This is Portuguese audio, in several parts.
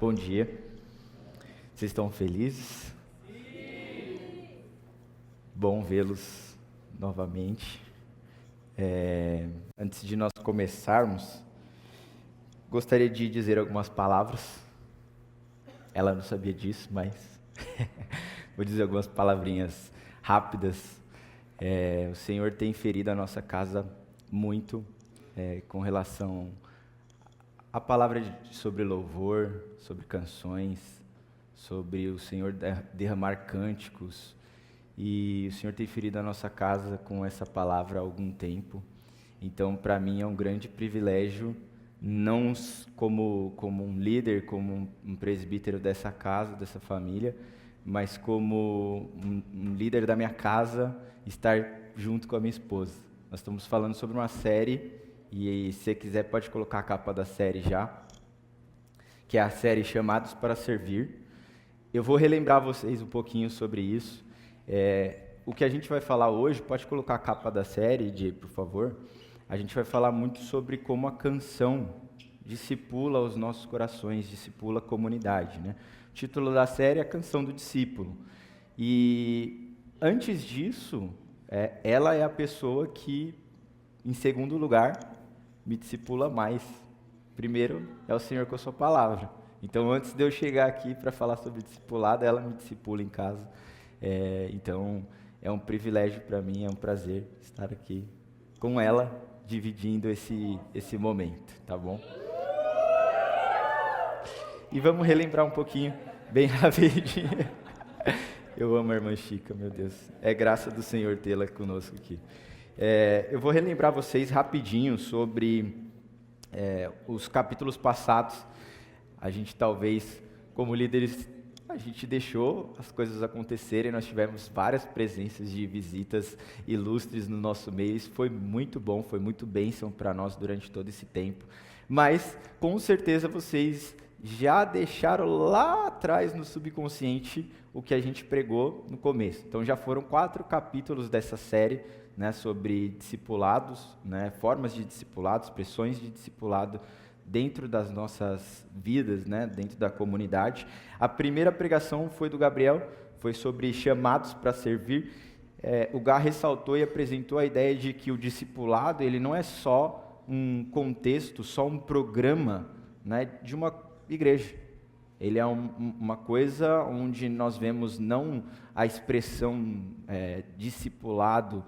Bom dia. Vocês estão felizes? Bom vê-los novamente. Antes de nós começarmos, gostaria de dizer algumas palavras. Ela não sabia disso, mas vou dizer algumas palavrinhas rápidas. O Senhor tem ferido a nossa casa muito com relação à palavra sobre louvor, sobre canções, sobre o Senhor derramar cânticos. E o Senhor tem ferido a nossa casa com essa palavra há algum tempo. Então, para mim é um grande privilégio, não como um líder, como um presbítero dessa casa, dessa família, mas como um líder da minha casa, estar junto com a minha esposa. Nós estamos falando sobre uma série, e se você quiser pode colocar a capa da série já, que é a série Chamados para Servir. Eu vou relembrar vocês um pouquinho sobre isso. O que a gente vai falar hoje, pode colocar a capa da série, Diego, por favor. A gente vai falar muito sobre como a canção discipula os nossos corações, discipula a comunidade, né? O título da série é a Canção do Discípulo. E antes disso, ela é a pessoa que, em segundo lugar, me discipula mais. Primeiro é o Senhor com a sua palavra. Então, antes de eu chegar aqui para falar sobre discipulado, ela me discipula em casa. Então, é um privilégio para mim, é um prazer estar aqui com ela, dividindo esse momento, tá bom? E vamos relembrar um pouquinho, bem rapidinho. Eu amo a irmã Chica, meu Deus. É graça do Senhor tê-la conosco aqui. Eu vou relembrar vocês rapidinho sobre os capítulos passados. A gente talvez, como líderes, a gente deixou as coisas acontecerem, nós tivemos várias presenças de visitas ilustres no nosso meio, isso foi muito bom, foi muito bênção para nós durante todo esse tempo. Mas, com certeza, vocês já deixaram lá atrás no subconsciente o que a gente pregou no começo. Então, já foram 4 capítulos dessa série, né, sobre discipulados, né, formas de discipulado, expressões de discipulado dentro das nossas vidas, né, dentro da comunidade. A primeira pregação foi do Gabriel, foi sobre chamados para servir. O Gá ressaltou e apresentou a ideia de que o discipulado ele não é só um contexto, só um programa, né, de uma igreja. Ele é uma coisa onde nós vemos não a expressão discipulado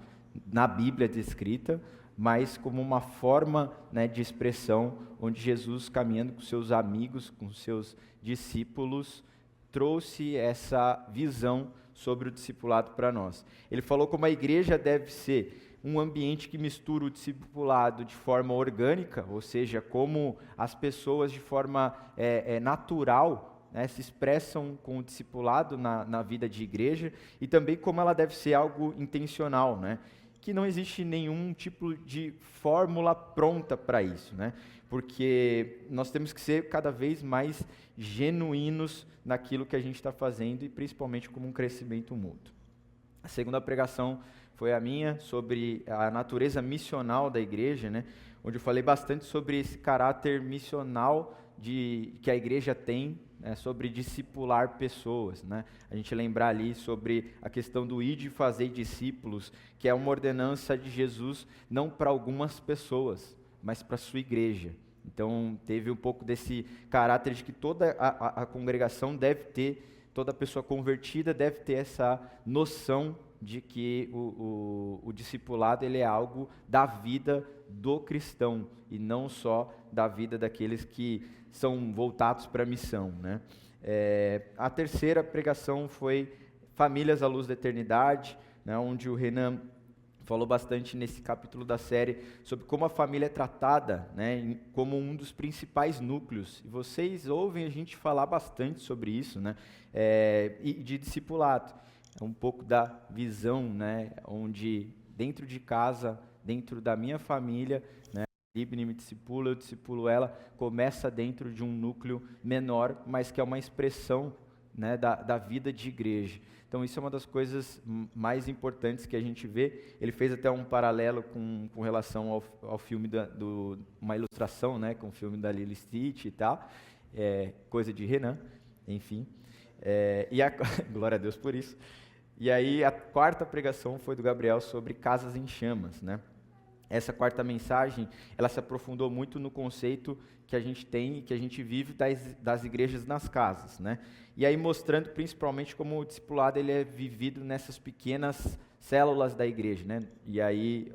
na Bíblia descrita, mas como uma forma, né, de expressão onde Jesus, caminhando com seus amigos, com seus discípulos, trouxe essa visão sobre o discipulado para nós. Ele falou como a igreja deve ser um ambiente que mistura o discipulado de forma orgânica, ou seja, como as pessoas de forma natural, né, se expressam com o discipulado na vida de igreja, e também como ela deve ser algo intencional, né? Que não existe nenhum tipo de fórmula pronta para isso, né? Porque nós temos que ser cada vez mais genuínos naquilo que a gente está fazendo e principalmente como um crescimento mútuo. A segunda pregação foi a minha sobre a natureza missional da igreja, né? Onde eu falei bastante sobre esse caráter missional que a igreja tem, sobre discipular pessoas, né? A gente lembrar ali sobre a questão do ide e fazer discípulos, que é uma ordenança de Jesus não para algumas pessoas, mas para a sua igreja. Então teve um pouco desse caráter de que toda a congregação deve ter, toda pessoa convertida deve ter essa noção de que o discipulado ele é algo da vida do cristão e não só da vida daqueles que são voltados para a missão, né? A terceira pregação foi Famílias à Luz da Eternidade, né, onde o Renan falou bastante nesse capítulo da série sobre como a família é tratada, né, como um dos principais núcleos. E vocês ouvem a gente falar bastante sobre isso, né, e de discipulado. É um pouco da visão, né, onde dentro de casa, dentro da minha família, né, Libni me discipula, eu discipulo ela, começa dentro de um núcleo menor, mas que é uma expressão, né, da vida de igreja. Então isso é uma das coisas mais importantes que a gente vê. Ele fez até um paralelo com relação ao filme, uma ilustração, né, com o filme da Lilo e Stitch e tal. coisa de Renan, enfim. Glória a Deus por isso. E aí a quarta pregação foi do Gabriel sobre casas em chamas, né? Essa quarta mensagem, ela se aprofundou muito no conceito que a gente tem e que a gente vive das igrejas nas casas, né? E aí mostrando principalmente como o discipulado ele é vivido nessas pequenas células da igreja, né? E aí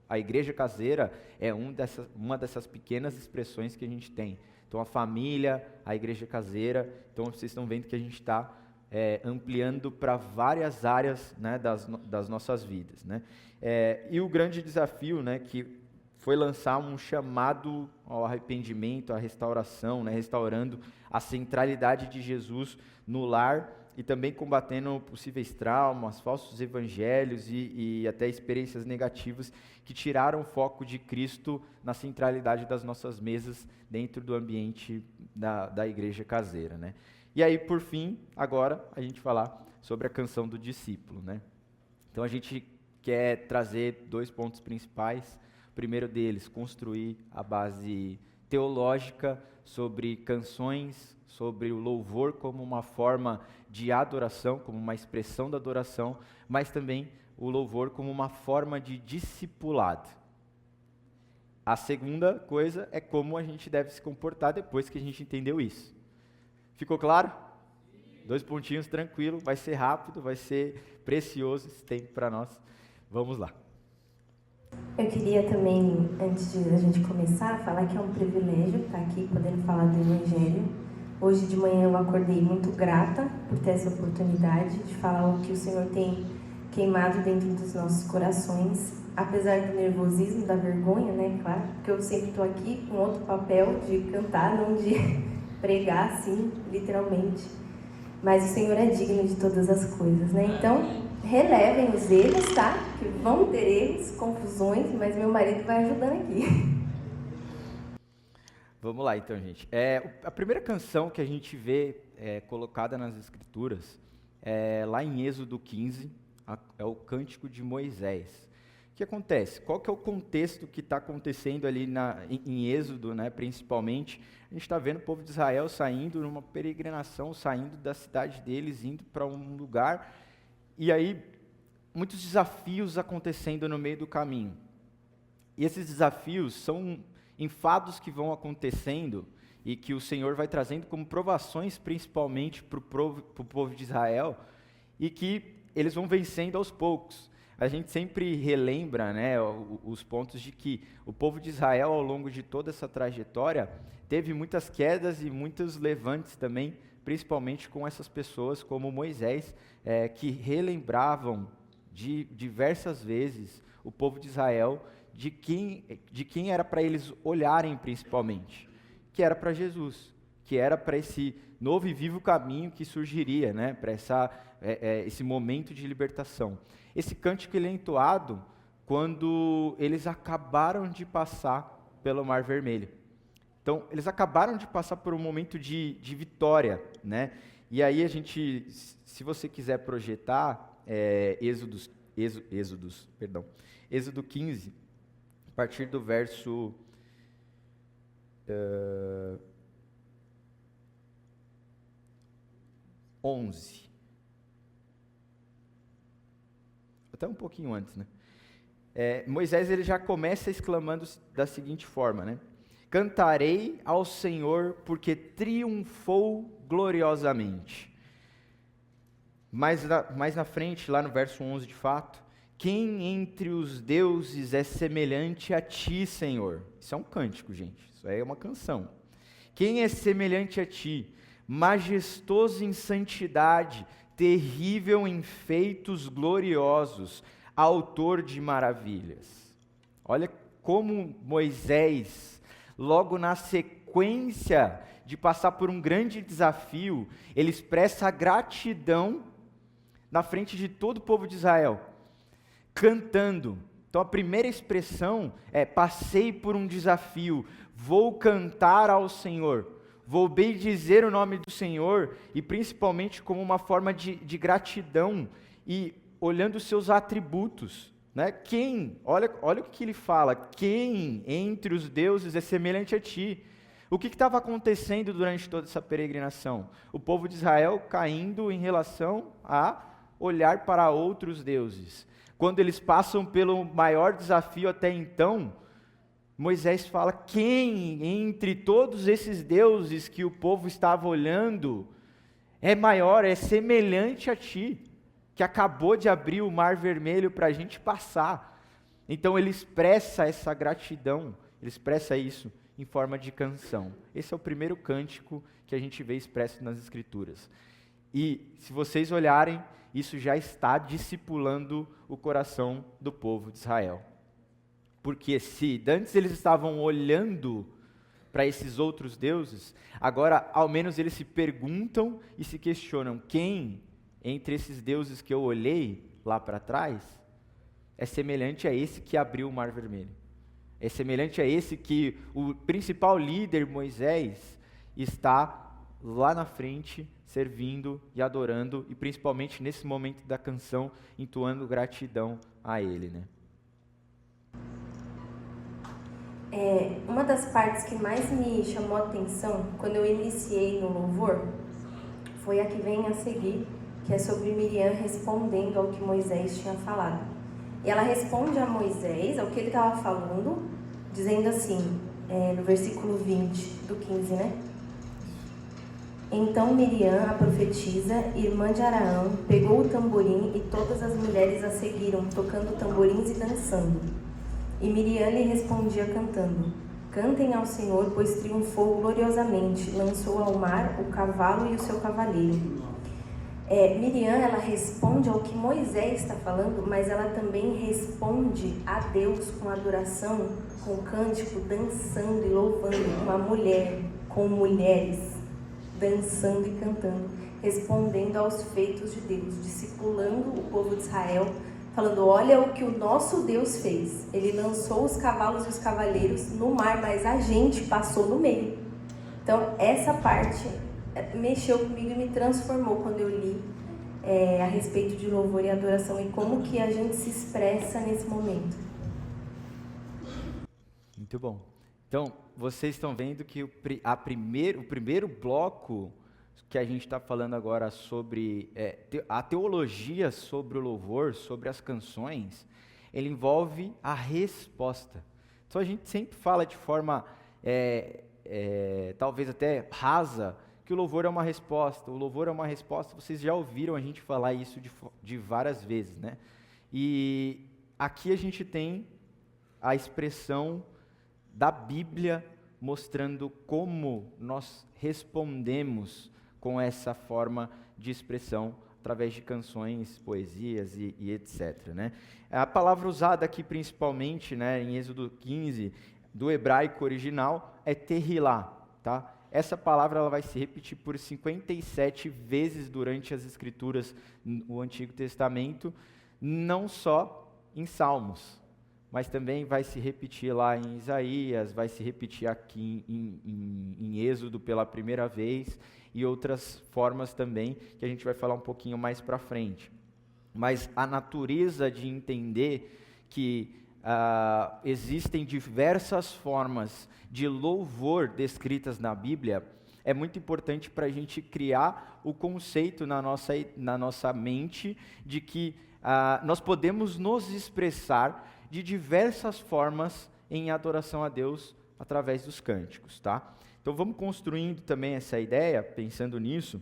a igreja caseira é uma dessas pequenas expressões que a gente tem. Então a família, a igreja caseira, então vocês estão vendo que a gente está ampliando para várias áreas, né, das nossas vidas, né? E o grande desafio, né, que foi lançar um chamado ao arrependimento, à restauração, né, restaurando a centralidade de Jesus no lar e também combatendo possíveis traumas, falsos evangelhos e até experiências negativas que tiraram o foco de Cristo na centralidade das nossas mesas dentro do ambiente da igreja caseira, né? E aí, por fim, agora, a gente falar sobre a canção do discípulo, né? Então, a gente quer trazer 2 pontos principais. O primeiro deles, construir a base teológica sobre canções, sobre o louvor como uma forma de adoração, como uma expressão da adoração, mas também o louvor como uma forma de discipulado. A segunda coisa é como a gente deve se comportar depois que a gente entendeu isso. Ficou claro? 2 pontinhos, tranquilo, vai ser rápido, vai ser precioso esse tempo para nós. Vamos lá. Eu queria também, antes de a gente começar, falar que é um privilégio estar aqui podendo falar do Evangelho. Hoje de manhã eu acordei muito grata por ter essa oportunidade de falar o que o Senhor tem queimado dentro dos nossos corações, apesar do nervosismo, da vergonha, né, claro, porque eu sempre estou aqui com outro papel de cantar, não de pregar, assim, literalmente. Mas o Senhor é digno de todas as coisas, né? Então, relevem os erros, tá? Que vão ter erros, confusões, mas meu marido vai ajudando aqui. Vamos lá, então, gente. A primeira canção que a gente vê colocada nas Escrituras é lá em Êxodo 15, é o Cântico de Moisés. O que acontece? Qual que é o contexto que está acontecendo ali em Êxodo, né, principalmente? A gente está vendo o povo de Israel saindo numa peregrinação, saindo da cidade deles, indo para um lugar, e aí muitos desafios acontecendo no meio do caminho. E esses desafios são enfados que vão acontecendo e que o Senhor vai trazendo como provações, principalmente para o povo de Israel, e que eles vão vencendo aos poucos. A gente sempre relembra, né, os pontos de que o povo de Israel, ao longo de toda essa trajetória, teve muitas quedas e muitos levantes também, principalmente com essas pessoas como Moisés, que relembravam diversas vezes o povo de Israel de quem era para eles olharem principalmente, que era para Jesus, que era para esse novo e vivo caminho que surgiria, né, para esse momento de libertação. Esse cântico ele é entoado quando eles acabaram de passar pelo Mar Vermelho. Então, eles acabaram de passar por um momento de vitória, né? E aí a gente, se você quiser projetar Êxodo 15, a partir do verso 11. Até um pouquinho antes, né? Moisés ele já começa exclamando da seguinte forma, né? Cantarei ao Senhor porque triunfou gloriosamente. Mais na frente, lá no verso 11 de fato, quem entre os deuses é semelhante a ti, Senhor? Isso é um cântico, gente, isso é uma canção. Quem é semelhante a ti? Majestoso em santidade, terrível em feitos gloriosos, autor de maravilhas. Olha como Moisés, logo na sequência de passar por um grande desafio, ele expressa a gratidão na frente de todo o povo de Israel, cantando. Então a primeira expressão é: passei por um desafio, vou cantar ao Senhor. Vou bendizer o nome do Senhor, e principalmente como uma forma de gratidão, e olhando os seus atributos, né? Olha o que ele fala, quem entre os deuses é semelhante a ti, O que estava acontecendo durante toda essa peregrinação? O povo de Israel caindo em relação a olhar para outros deuses. Quando eles passam pelo maior desafio até então, Moisés fala: quem entre todos esses deuses que o povo estava olhando é maior, é semelhante a ti, que acabou de abrir o mar vermelho para a gente passar? Então ele expressa essa gratidão, ele expressa isso em forma de canção. Esse é o primeiro cântico que a gente vê expresso nas Escrituras. E, se vocês olharem, isso já está discipulando o coração do povo de Israel. Porque se antes eles estavam olhando para esses outros deuses, agora ao menos eles se perguntam e se questionam: quem entre esses deuses que eu olhei lá para trás é semelhante a esse que abriu o mar vermelho? É semelhante a esse que o principal líder, Moisés, está lá na frente, servindo e adorando, e principalmente nesse momento da canção, entoando gratidão a ele, né? Uma das partes que mais me chamou a atenção, quando eu iniciei no louvor, foi a que vem a seguir, que é sobre Miriam respondendo ao que Moisés tinha falado. E ela responde a Moisés, ao que ele estava falando, dizendo assim, no versículo 20 do 15, né? Então Miriam, a profetisa, irmã de Araão, pegou o tamborim e todas as mulheres a seguiram, tocando tamborins e dançando. E Miriam lhe respondia cantando: cantem ao Senhor, pois triunfou gloriosamente, lançou ao mar o cavalo e o seu cavaleiro. Miriam, ela responde ao que Moisés está falando, mas ela também responde a Deus com adoração, com cântico, dançando e louvando. Uma mulher com mulheres dançando e cantando, respondendo aos feitos de Deus, discipulando o povo de Israel, falando: olha o que o nosso Deus fez. Ele lançou os cavalos e os cavaleiros no mar, mas a gente passou no meio. Então, essa parte mexeu comigo e me transformou quando eu li a respeito de louvor e adoração e como que a gente se expressa nesse momento. Muito bom. Então, vocês estão vendo que o primeiro bloco que a gente está falando agora sobre a teologia sobre o louvor, sobre as canções, ele envolve a resposta. Então, a gente sempre fala de forma, talvez até rasa, que o louvor é uma resposta. O louvor é uma resposta, vocês já ouviram a gente falar isso de várias vezes, né? E aqui a gente tem a expressão da Bíblia mostrando como nós respondemos com essa forma de expressão através de canções, poesias e etc. Né? A palavra usada aqui principalmente, né, em Êxodo 15, do hebraico original, é terrilá, tá? Essa palavra ela vai se repetir por 57 vezes durante as Escrituras no Antigo Testamento, não só em Salmos, mas também vai se repetir lá em Isaías, vai se repetir aqui em Êxodo pela primeira vez, e outras formas também, que a gente vai falar um pouquinho mais para frente. Mas a natureza de entender que existem diversas formas de louvor descritas na Bíblia, é muito importante para a gente criar o conceito na nossa mente de que nós podemos nos expressar de diversas formas em adoração a Deus através dos cânticos, tá? Então vamos construindo também essa ideia, pensando nisso,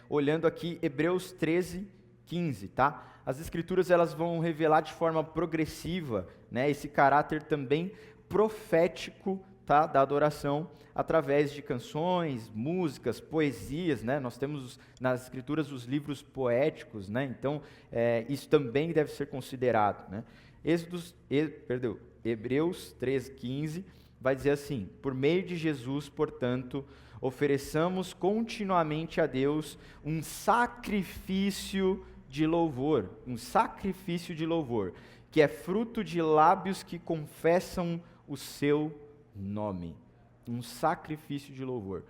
olhando aqui Hebreus 13, 15, tá? As Escrituras elas vão revelar de forma progressiva, né, esse caráter também profético, tá, da adoração através de canções, músicas, poesias, né? Nós temos nas Escrituras os livros poéticos, né? Então isso também deve ser considerado, né? Hebreus 3,15 vai dizer assim: por meio de Jesus, portanto, ofereçamos continuamente a Deus um sacrifício de louvor, que é fruto de lábios que confessam o seu nome. Um sacrifício de louvor.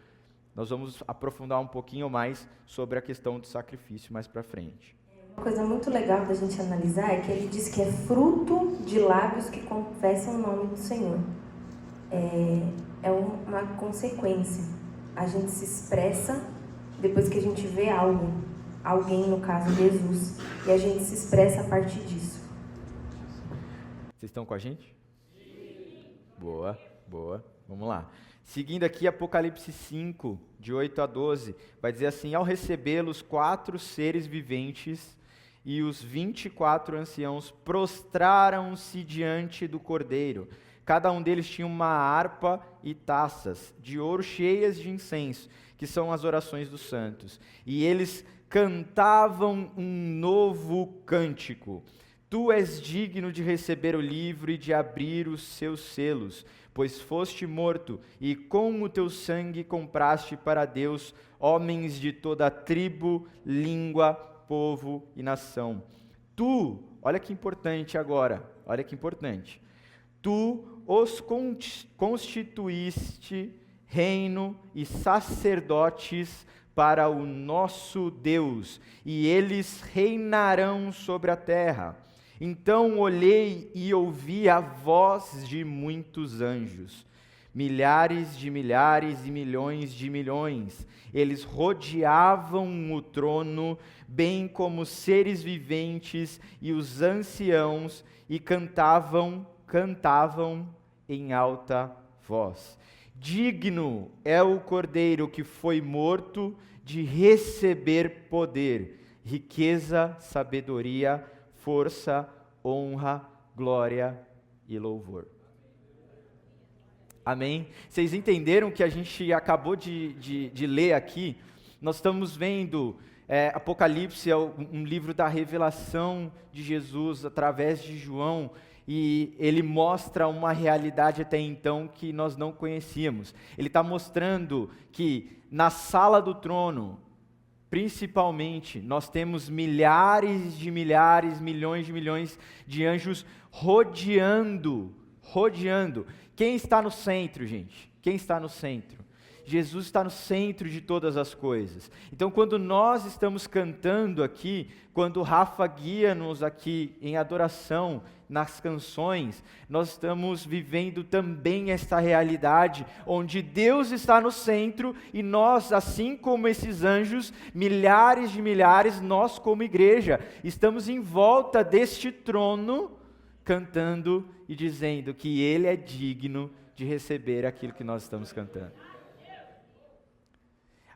Nós vamos aprofundar um pouquinho mais sobre a questão do sacrifício mais para frente. Uma coisa muito legal da gente analisar é que ele diz que é fruto de lábios que confessam o nome do Senhor. é uma consequência. A gente se expressa depois que a gente vê algo, alguém, no caso Jesus, e a gente se expressa a partir disso. Vocês estão com a gente? Boa, boa. Vamos lá. Seguindo aqui Apocalipse 5, de 8 a 12, vai dizer assim: ao recebê-los, 4 seres viventes e os 24 anciãos prostraram-se diante do Cordeiro. Cada um deles tinha uma harpa e taças de ouro cheias de incenso, que são as orações dos santos. E eles cantavam um novo cântico. Tu és digno de receber o livro e de abrir os seus selos, pois foste morto, e com o teu sangue compraste para Deus homens de toda tribo, língua, povo e nação. Tu, olha que importante agora, olha que importante. Tu os constituíste reino e sacerdotes para o nosso Deus, e eles reinarão sobre a terra. Então olhei e ouvi a voz de muitos anjos, milhares de milhares e milhões de milhões. Eles rodeavam o trono, bem como seres viventes e os anciãos, e cantavam em alta voz: digno é o Cordeiro que foi morto de receber poder, riqueza, sabedoria, força, honra, glória e louvor. Amém? Vocês entenderam que a gente acabou de ler aqui? Nós estamos vendo Apocalipse, é um livro da revelação de Jesus através de João, e ele mostra uma realidade até então que nós não conhecíamos. Ele está mostrando que na sala do trono, principalmente, nós temos milhares de milhares, milhões de milhões de anjos rodeando. Quem está no centro, gente? Quem está no centro? Jesus está no centro de todas as coisas. Então, quando nós estamos cantando aqui, quando o Rafa guia-nos aqui em adoração, nas canções, nós estamos vivendo também esta realidade, onde Deus está no centro, e nós, assim como esses anjos, milhares de milhares, nós como igreja, estamos em volta deste trono, cantando e dizendo que Ele é digno de receber aquilo que nós estamos cantando.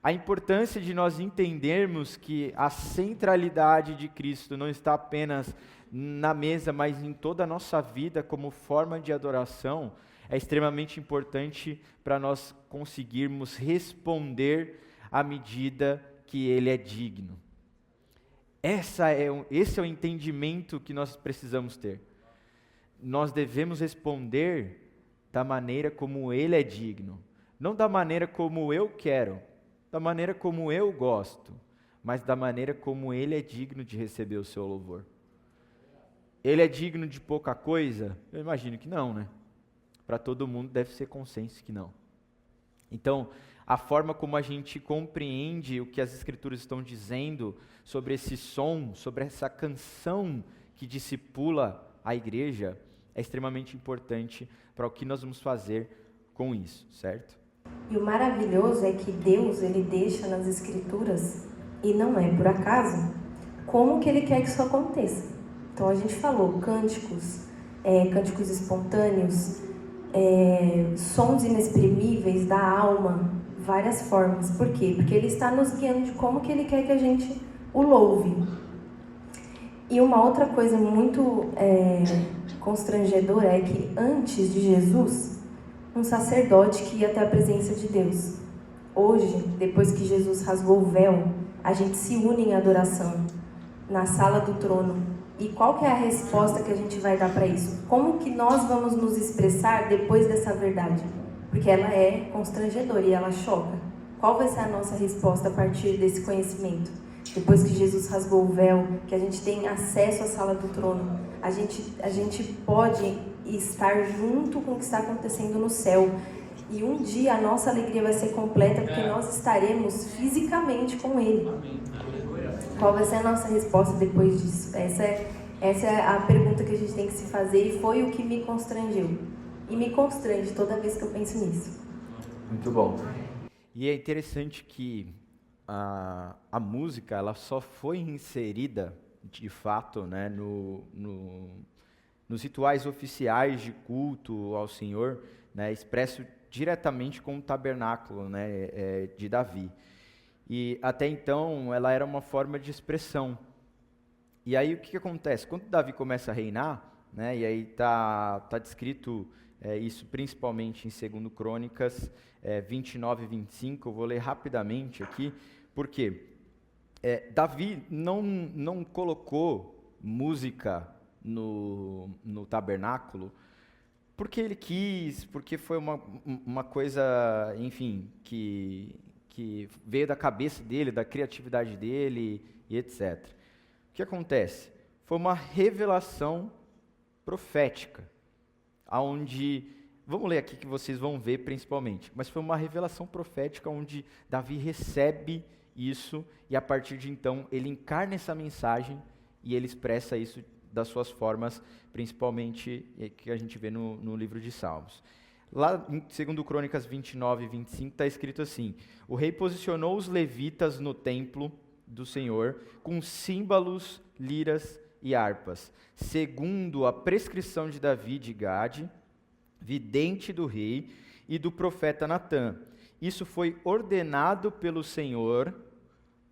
A importância de nós entendermos que a centralidade de Cristo não está apenas na mesa, mas em toda a nossa vida como forma de adoração, é extremamente importante para nós conseguirmos responder à medida que Ele é digno. Esse é o entendimento que nós precisamos ter. Nós devemos responder da maneira como Ele é digno, não da maneira como eu quero, da maneira como eu gosto, mas da maneira como Ele é digno de receber o seu louvor. Ele é digno de pouca coisa? Eu imagino que não, né? Para todo mundo deve ser consenso que não. Então, a forma como a gente compreende o que as Escrituras estão dizendo sobre esse som, sobre essa canção que discipula a igreja, é extremamente importante para o que nós vamos fazer com isso, certo? E o maravilhoso é que Deus, Ele deixa nas Escrituras, e não é por acaso, como que Ele quer que isso aconteça. Então a gente falou cânticos espontâneos, sons inexprimíveis da alma, várias formas. Por quê? Porque Ele está nos guiando de como que Ele quer que a gente o louve. E uma outra coisa muito constrangedora é que antes de Jesus, um sacerdote que ia até a presença de Deus. Hoje, depois que Jesus rasgou o véu, a gente se une em adoração na sala do trono. E qual que é a resposta que a gente vai dar para isso? Como que nós vamos nos expressar depois dessa verdade? Porque ela é constrangedora e ela choca. Qual vai ser a nossa resposta a partir desse conhecimento? Depois que Jesus rasgou o véu, que a gente tem acesso à sala do trono, a gente pode estar junto com o que está acontecendo no céu. E um dia a nossa alegria vai ser completa, porque nós estaremos fisicamente com Ele. Qual vai ser a nossa resposta depois disso? Essa é a pergunta que a gente tem que se fazer, e foi o que me constrangeu. E me constrange toda vez que eu penso nisso. Muito bom. E é interessante que a música ela só foi inserida, de fato, né, nos rituais oficiais de culto ao Senhor, né, expresso diretamente com o tabernáculo, né, de Davi. E até então ela era uma forma de expressão. E aí o que acontece? Quando Davi começa a reinar, né, e aí está descrito isso principalmente em 2 Crônicas 29 e 25, eu vou ler rapidamente aqui, porque Davi não colocou música no tabernáculo porque ele quis, porque foi uma coisa, enfim, que veio da cabeça dele, da criatividade dele e etc. O que acontece? Foi uma revelação profética, aonde, vamos ler aqui que vocês vão ver principalmente, mas foi uma revelação profética onde Davi recebe isso e a partir de então ele encarna essa mensagem e ele expressa isso das suas formas, principalmente que a gente vê no livro de Salmos. Lá em 2 Crônicas 29 e 25 está escrito assim: o rei posicionou os levitas no templo do Senhor com símbolos, liras e harpas, segundo a prescrição de Davi de Gade, vidente do rei, e do profeta Natã. Isso foi ordenado pelo Senhor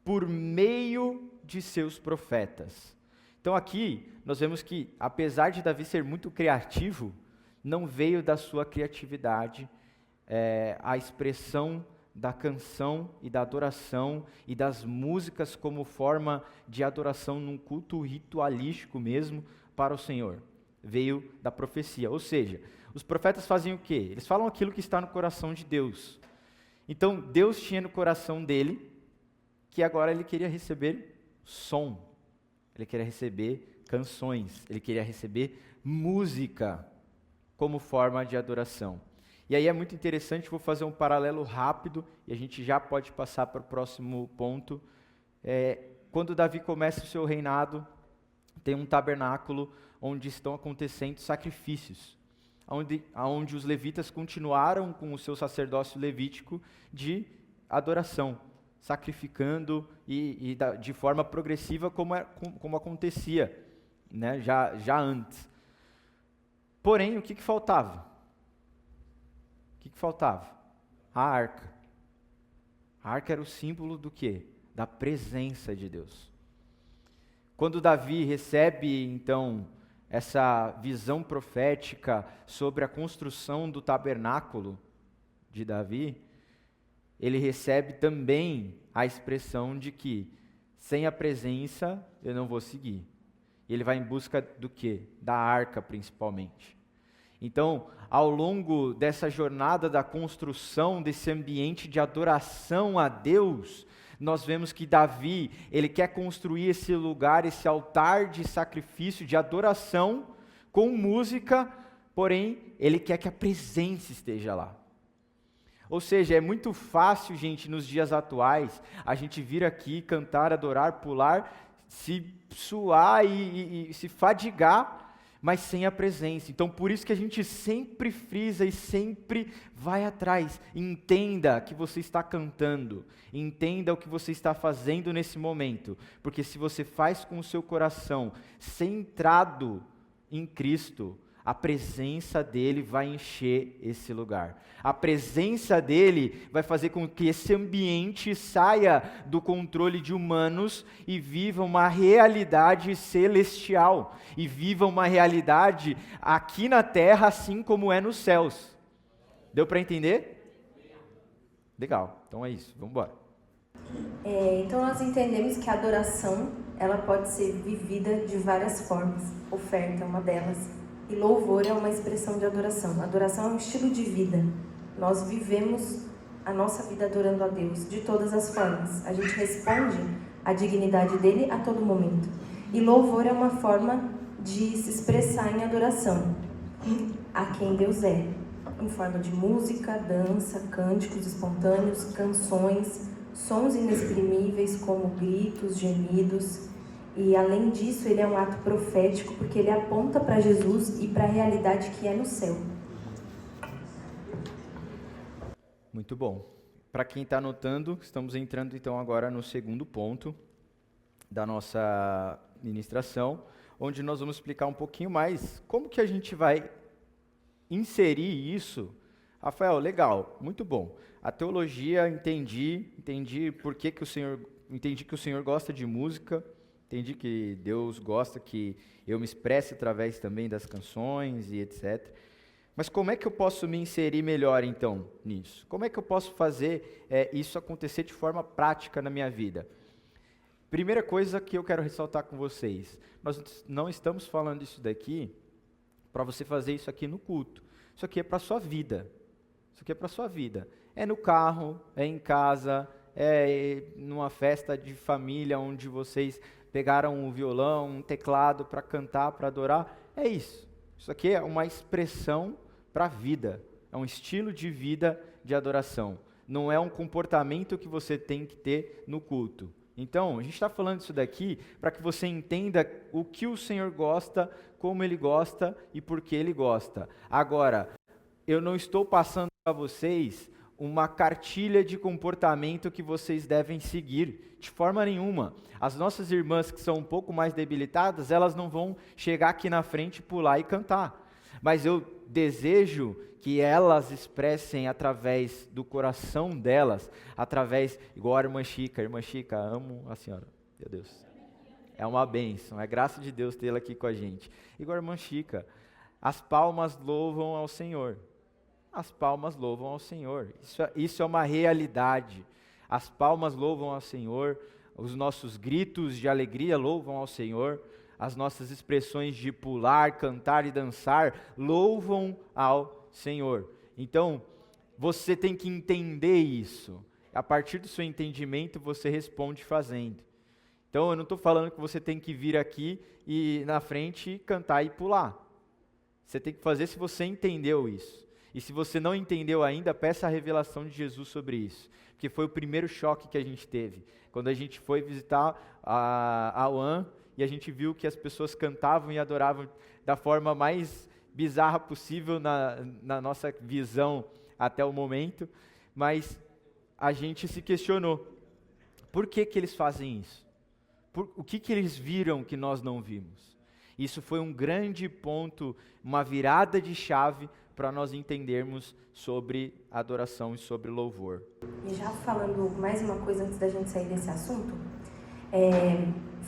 por meio de seus profetas. Então aqui nós vemos que, apesar de Davi ser muito criativo, não veio da sua criatividade a expressão da canção e da adoração e das músicas como forma de adoração num culto ritualístico mesmo para o Senhor. Veio da profecia, ou seja, os profetas faziam o quê? Eles falam aquilo que está no coração de Deus. Então Deus tinha no coração dele que agora ele queria receber som, ele queria receber canções, ele queria receber música como forma de adoração. E aí é muito interessante, vou fazer um paralelo rápido, e a gente já pode passar para o próximo ponto. Quando Davi começa o seu reinado, tem um tabernáculo onde estão acontecendo sacrifícios, onde os levitas continuaram com o seu sacerdócio levítico de adoração, sacrificando de forma progressiva como acontecia, né, já antes. Porém, o que faltava? O que faltava? A arca. A arca era o símbolo do quê? Da presença de Deus. Quando Davi recebe, então, essa visão profética sobre a construção do tabernáculo de Davi, ele recebe também a expressão de que, sem a presença, eu não vou seguir. Ele vai em busca do quê? Da arca, principalmente. Então, ao longo dessa jornada da construção desse ambiente de adoração a Deus, nós vemos que Davi, ele quer construir esse lugar, esse altar de sacrifício, de adoração, com música, porém, ele quer que a presença esteja lá. Ou seja, é muito fácil, gente, nos dias atuais, a gente vir aqui, cantar, adorar, pular, se suar e se fadigar, mas sem a presença. Então, por isso que a gente sempre frisa e sempre vai atrás. Entenda que você está cantando, entenda o que você está fazendo nesse momento, porque se você faz com o seu coração centrado em Cristo, a presença dele vai encher esse lugar. A presença dele vai fazer com que esse ambiente saia do controle de humanos e viva uma realidade celestial. E viva uma realidade aqui na terra, assim como é nos céus. Deu para entender? Legal, então é isso, vamos embora. Então nós entendemos que a adoração, ela pode ser vivida de várias formas. Oferta é uma delas. E louvor é uma expressão de adoração. Adoração é um estilo de vida. Nós vivemos a nossa vida adorando a Deus de todas as formas. A gente responde à dignidade dele a todo momento. E louvor é uma forma de se expressar em adoração a quem Deus é, em forma de música, dança, cânticos espontâneos, canções, sons inexprimíveis como gritos, gemidos. E além disso, ele é um ato profético porque ele aponta para Jesus e para a realidade que é no céu. Muito bom. Para quem está anotando, estamos entrando então agora no segundo ponto da nossa ministração, onde nós vamos explicar um pouquinho mais como que a gente vai inserir isso. Rafael, legal, muito bom. A teologia, entendi por que que o Senhor, entendi que o Senhor gosta de música, entendi que Deus gosta que eu me expresse através também das canções e etc. Mas como é que eu posso me inserir melhor, então, nisso? Como é que eu posso fazer isso acontecer de forma prática na minha vida? Primeira coisa que eu quero ressaltar com vocês, nós não estamos falando isso daqui para você fazer isso aqui no culto. Isso aqui é para a sua vida. Isso aqui é para a sua vida. É no carro, é em casa, é numa festa de família onde vocês pegaram um violão, um teclado para cantar, para adorar. É isso. Isso aqui é uma expressão para a vida, é um estilo de vida de adoração, não é um comportamento que você tem que ter no culto. Então, a gente está falando isso daqui para que você entenda o que o Senhor gosta, como Ele gosta e por que Ele gosta. Agora, eu não estou passando para vocês uma cartilha de comportamento que vocês devem seguir, de forma nenhuma. As nossas irmãs que são um pouco mais debilitadas, elas não vão chegar aqui na frente, pular e cantar. Mas eu desejo que elas expressem através do coração delas, através, igual a irmã Chica, amo a senhora, meu Deus, é uma bênção, é graça de Deus tê-la aqui com a gente. Igual a irmã Chica, as palmas louvam ao Senhor, as palmas louvam ao Senhor, isso é uma realidade, as palmas louvam ao Senhor, os nossos gritos de alegria louvam ao Senhor, as nossas expressões de pular, cantar e dançar louvam ao Senhor. Então, você tem que entender isso. A partir do seu entendimento, você responde fazendo. Então, eu não estou falando que você tem que vir aqui e na frente cantar e pular. Você tem que fazer se você entendeu isso. E se você não entendeu ainda, peça a revelação de Jesus sobre isso. Porque foi o primeiro choque que a gente teve. Quando a gente foi visitar a UAN, e a gente viu que as pessoas cantavam e adoravam da forma mais bizarra possível na nossa visão até o momento, mas a gente se questionou, por que que eles fazem isso? O que que eles viram que nós não vimos? Isso foi um grande ponto, uma virada de chave para nós entendermos sobre adoração e sobre louvor. E já falando mais uma coisa antes da gente sair desse assunto,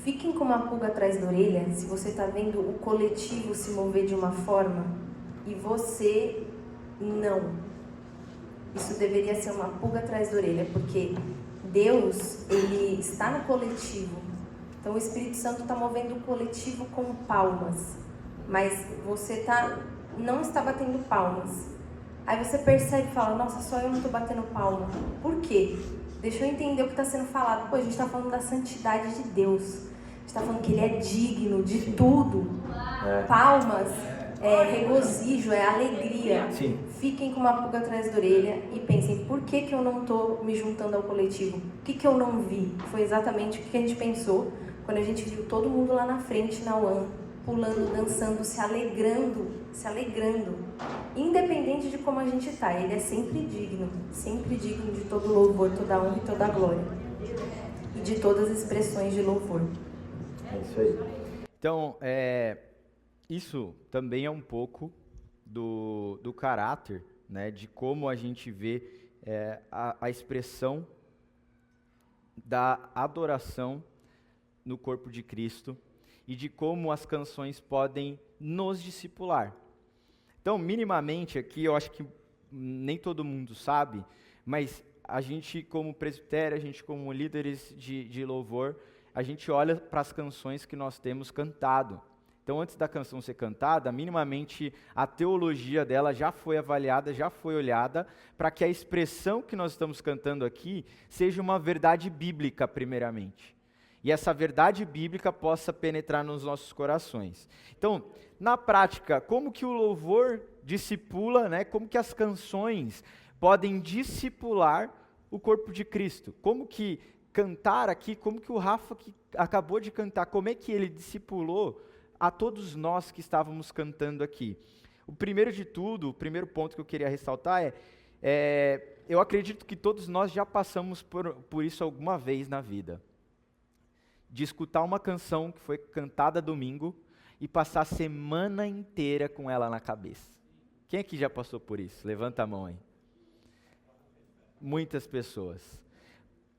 fiquem com uma pulga atrás da orelha se você está vendo o coletivo se mover de uma forma e você não. Isso deveria ser uma pulga atrás da orelha, porque Deus, Ele está no coletivo. Então o Espírito Santo está movendo o coletivo com palmas, mas você não está batendo palmas. Aí você percebe e fala, nossa, só eu não estou batendo palma. Por quê? Deixa eu entender o que está sendo falado. Pô, a gente está falando da santidade de Deus. A gente está falando que Ele é digno de tudo. Palmas é regozijo, é alegria. Sim. Fiquem com uma pulga atrás da orelha e pensem, por que que eu não estou me juntando ao coletivo? O que que eu não vi? Foi exatamente o que a gente pensou quando a gente viu todo mundo lá na frente, na UAN, pulando, dançando, se alegrando. Independente de como a gente está, Ele é sempre digno de todo louvor, toda honra e toda glória. E de todas as expressões de louvor. É isso aí. Então, isso também é um pouco do caráter, né, de como a gente vê a expressão da adoração no corpo de Cristo e de como as canções podem nos discipular. Então, minimamente aqui, eu acho que nem todo mundo sabe, mas a gente como presbitério, a gente como líderes de louvor, a gente olha para as canções que nós temos cantado. Então, antes da canção ser cantada, minimamente a teologia dela já foi avaliada, já foi olhada, para que a expressão que nós estamos cantando aqui seja uma verdade bíblica, primeiramente. E essa verdade bíblica possa penetrar nos nossos corações. Então, na prática, como que o louvor discipula, né? Como que as canções podem discipular o corpo de Cristo? Como que cantar aqui, como que o Rafa que acabou de cantar, como é que ele discipulou a todos nós que estávamos cantando aqui? O primeiro de tudo, o primeiro ponto que eu queria ressaltar é Eu acredito que todos nós já passamos por isso alguma vez na vida. De escutar uma canção que foi cantada domingo e passar a semana inteira com ela na cabeça. Quem aqui já passou por isso? Levanta a mão aí. Muitas pessoas.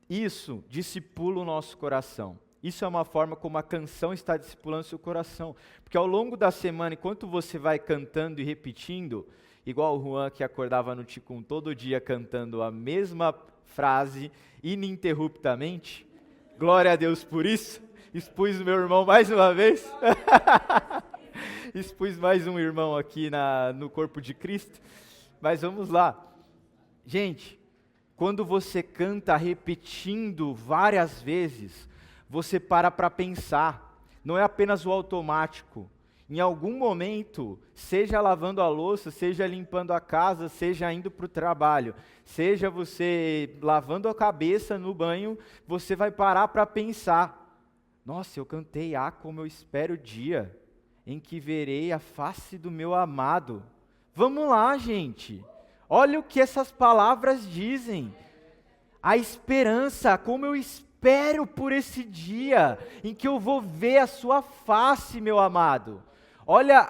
Isso discipula o nosso coração. Isso é uma forma como a canção está discipulando o seu coração. Porque ao longo da semana, enquanto você vai cantando e repetindo, igual o Juan que acordava no Ticum todo dia cantando a mesma frase ininterruptamente, glória a Deus por isso, expus o meu irmão mais uma vez, expus mais um irmão aqui no corpo de Cristo, mas vamos lá. Gente, quando você canta repetindo várias vezes, você para pensar, não é apenas o automático. Em algum momento, seja lavando a louça, seja limpando a casa, seja indo para o trabalho, seja você lavando a cabeça no banho, você vai parar para pensar, nossa, eu cantei, como eu espero o dia em que verei a face do meu amado. Vamos lá, gente, olha o que essas palavras dizem, a esperança, como eu espero por esse dia em que eu vou ver a sua face, meu amado. Olha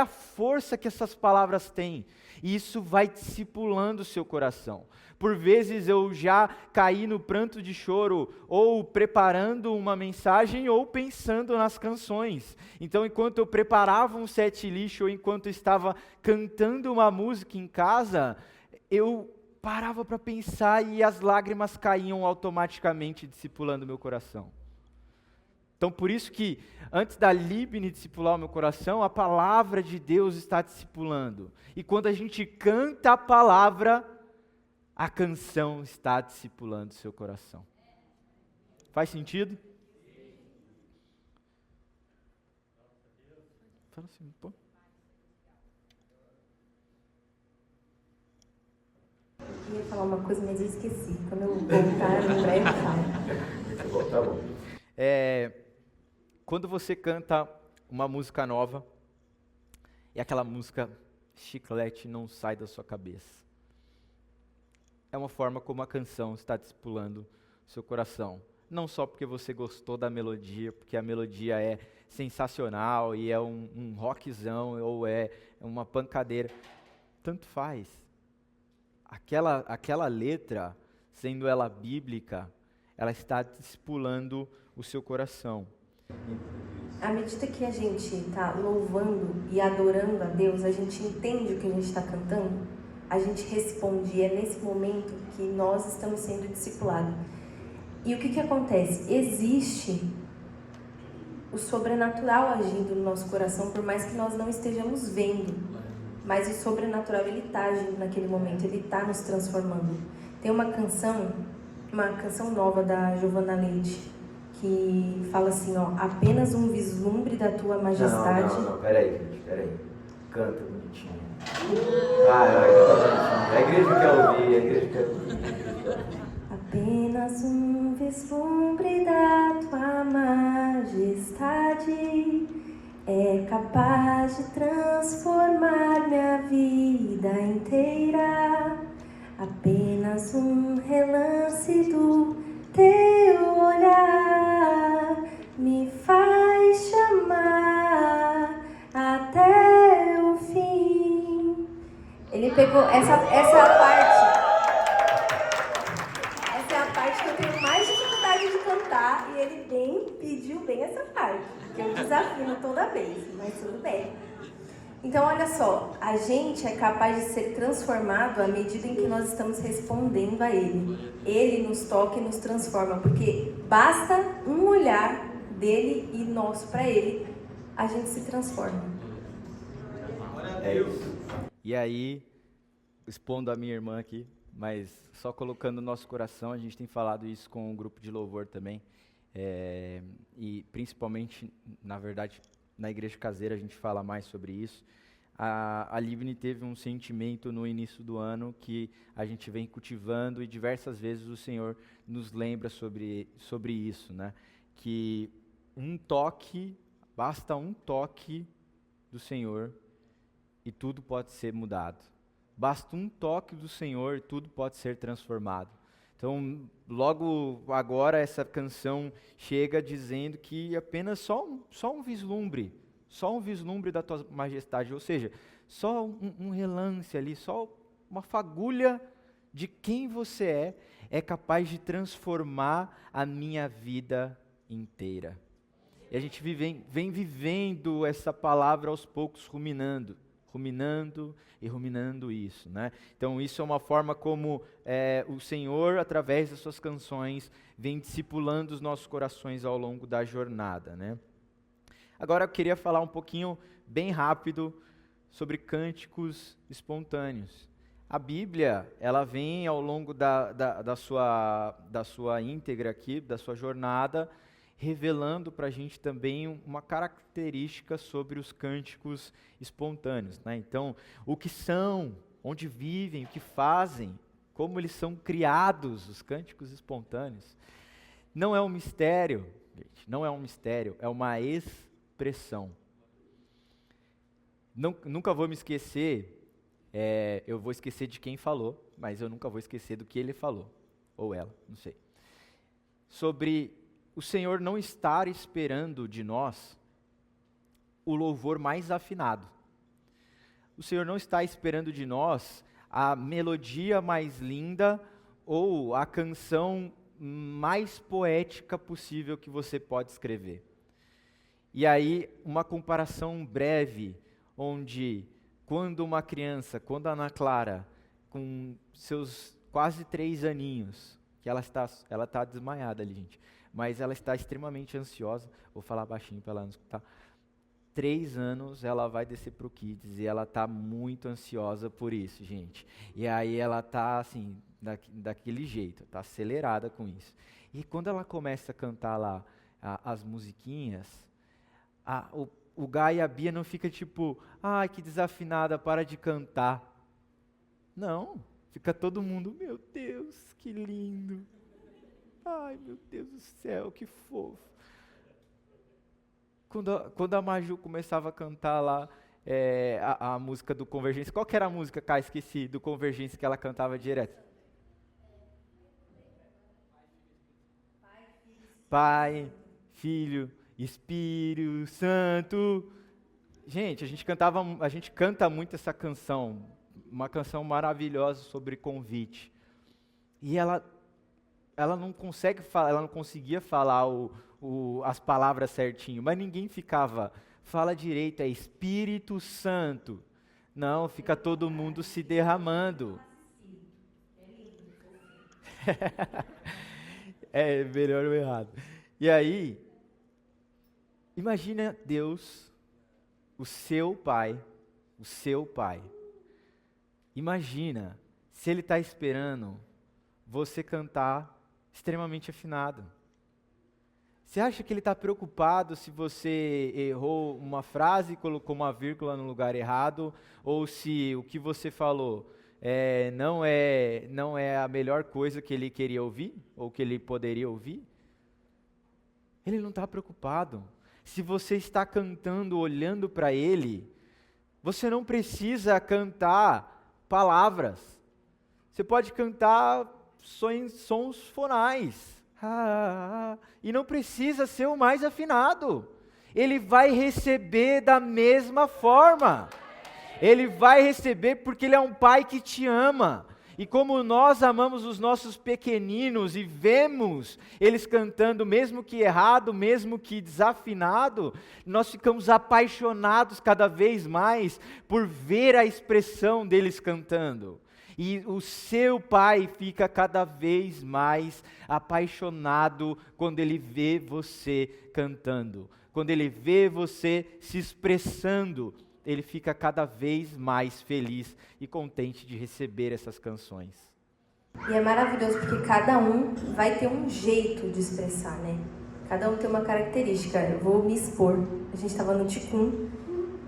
a força que essas palavras têm, e isso vai discipulando o seu coração. Por vezes eu já caí no pranto de choro, ou preparando uma mensagem, ou pensando nas canções. Então, enquanto eu preparava um set list, ou enquanto eu estava cantando uma música em casa, eu parava para pensar e as lágrimas caíam automaticamente, discipulando o meu coração. Então, por isso que, antes da Libni discipular o meu coração, a palavra de Deus está discipulando. E quando a gente canta a palavra, a canção está discipulando o seu coração. Faz sentido? Fala assim, pô. Eu ia falar uma coisa, mas eu esqueci. Quando eu voltar, em breve eu falo. Tá bom. Quando você canta uma música nova, e aquela música chiclete não sai da sua cabeça, é uma forma como a canção está discipulando o seu coração. Não só porque você gostou da melodia, porque a melodia é sensacional, e é um rockzão, ou é uma pancadeira, tanto faz. Aquela letra, sendo ela bíblica, ela está discipulando o seu coração. À medida que a gente está louvando e adorando a Deus, a gente entende o que a gente está cantando, a gente responde, e é nesse momento que nós estamos sendo discipulados. E o que acontece? Existe o sobrenatural agindo no nosso coração, por mais que nós não estejamos vendo, mas o sobrenatural, ele está agindo naquele momento, ele está nos transformando. Tem uma canção nova da Giovanna Leite, que fala assim, apenas um vislumbre da tua majestade. Não, peraí. Canta bonitinho. Canta bonitinho. A igreja quer ouvir, Apenas um vislumbre da tua majestade é capaz de transformar minha vida inteira. Apenas um relance do teu olhar me faz chamar até o fim. Ele pegou essa parte. Essa é a parte que eu tenho mais dificuldade de cantar, e ele pediu bem essa parte, que eu desafino toda vez, mas tudo bem. Então, olha só, a gente é capaz de ser transformado à medida em que nós estamos respondendo a Ele. Ele nos toca e nos transforma, porque basta um olhar dele e nosso para Ele, a gente se transforma. É isso. E aí, expondo a minha irmã aqui, mas só colocando no nosso coração, a gente tem falado isso com o grupo de louvor também, e principalmente, na verdade, na igreja caseira a gente fala mais sobre isso. A Livni teve um sentimento no início do ano que a gente vem cultivando, e diversas vezes o Senhor nos lembra sobre isso, né? Que basta um toque do Senhor e tudo pode ser mudado. basta um toque do Senhor, tudo pode ser transformado. Então, logo agora essa canção chega dizendo que apenas só um vislumbre da tua majestade, ou seja, só um relance ali, só uma fagulha de quem você é capaz de transformar a minha vida inteira. E a gente vem vivendo essa palavra aos poucos, ruminando isso, né? Então isso é uma forma como o Senhor, através das suas canções, vem discipulando os nossos corações ao longo da jornada, né? Agora eu queria falar um pouquinho, bem rápido, sobre cânticos espontâneos. A Bíblia, ela vem ao longo da sua íntegra aqui, da sua jornada, revelando para a gente também uma característica sobre os cânticos espontâneos, né? Então, o que são, onde vivem, o que fazem, como eles são criados, os cânticos espontâneos. Não é um mistério, gente, não é um mistério, é uma expressão. Nunca vou me esquecer, eu vou esquecer de quem falou, mas eu nunca vou esquecer do que ele falou, ou ela, não sei. Sobre o Senhor não estar esperando de nós o louvor mais afinado. O Senhor não está esperando de nós a melodia mais linda ou a canção mais poética possível que você pode escrever. E aí, uma comparação breve, onde quando uma criança, quando a Ana Clara, com seus quase 3 aninhos, que ela está desmaiada ali, gente, mas ela está extremamente ansiosa, vou falar baixinho para ela não escutar. 3 anos ela vai descer para o Kids e ela está muito ansiosa por isso, gente. E aí ela está assim, daquele jeito, está acelerada com isso. E quando ela começa a cantar lá as musiquinhas, o Gai e a Bia não fica tipo, ai que desafinada, para de cantar. Não, fica todo mundo, meu Deus, que lindo. Ai, meu Deus do céu, que fofo. Quando a Maju começava a cantar lá a música do Convergência, qual que era a música, Kai? Esqueci, do Convergência que ela cantava direto. Pai, Filho, Espírito Santo. Gente, a gente canta muito essa canção, uma canção maravilhosa sobre convite. E ela não conseguia falar as palavras certinho, mas ninguém ficava, fala direito, é Espírito Santo. Não, fica todo mundo se derramando. É melhor ou errado. E aí, imagina Deus, o seu pai, imagina se ele está esperando você cantar extremamente afinado. Você acha que ele está preocupado se você errou uma frase e colocou uma vírgula no lugar errado, ou se o que você falou não é a melhor coisa que ele queria ouvir, ou que ele poderia ouvir? Ele não está preocupado. Se você está cantando olhando para ele, você não precisa cantar palavras. Você pode cantar sons fonais. E não precisa ser o mais afinado. Ele vai receber da mesma forma. Ele vai receber porque ele é um pai que te ama. E como nós amamos os nossos pequeninos e vemos eles cantando, mesmo que errado, mesmo que desafinado, nós ficamos apaixonados cada vez mais por ver a expressão deles cantando. E o seu pai fica cada vez mais apaixonado quando ele vê você cantando, quando ele vê você se expressando. Ele fica cada vez mais feliz e contente de receber essas canções. E é maravilhoso porque cada um vai ter um jeito de expressar, né? Cada um tem uma característica. Eu vou me expor. A gente estava no Ticum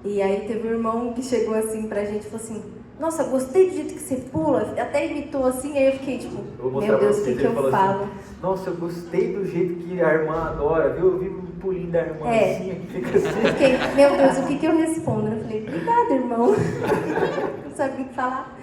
e aí teve um irmão que chegou assim pra gente e falou assim: nossa, gostei do jeito que você pula. Até imitou assim, aí eu fiquei tipo, meu Deus, o que eu falo? Assim, nossa, eu gostei do jeito que a irmã adora, viu? Eu vi um pulinho da irmãzinha que fica assim. Eu fiquei, meu Deus, o que eu respondo? Eu falei, obrigada, irmão. Não sabia o que falar.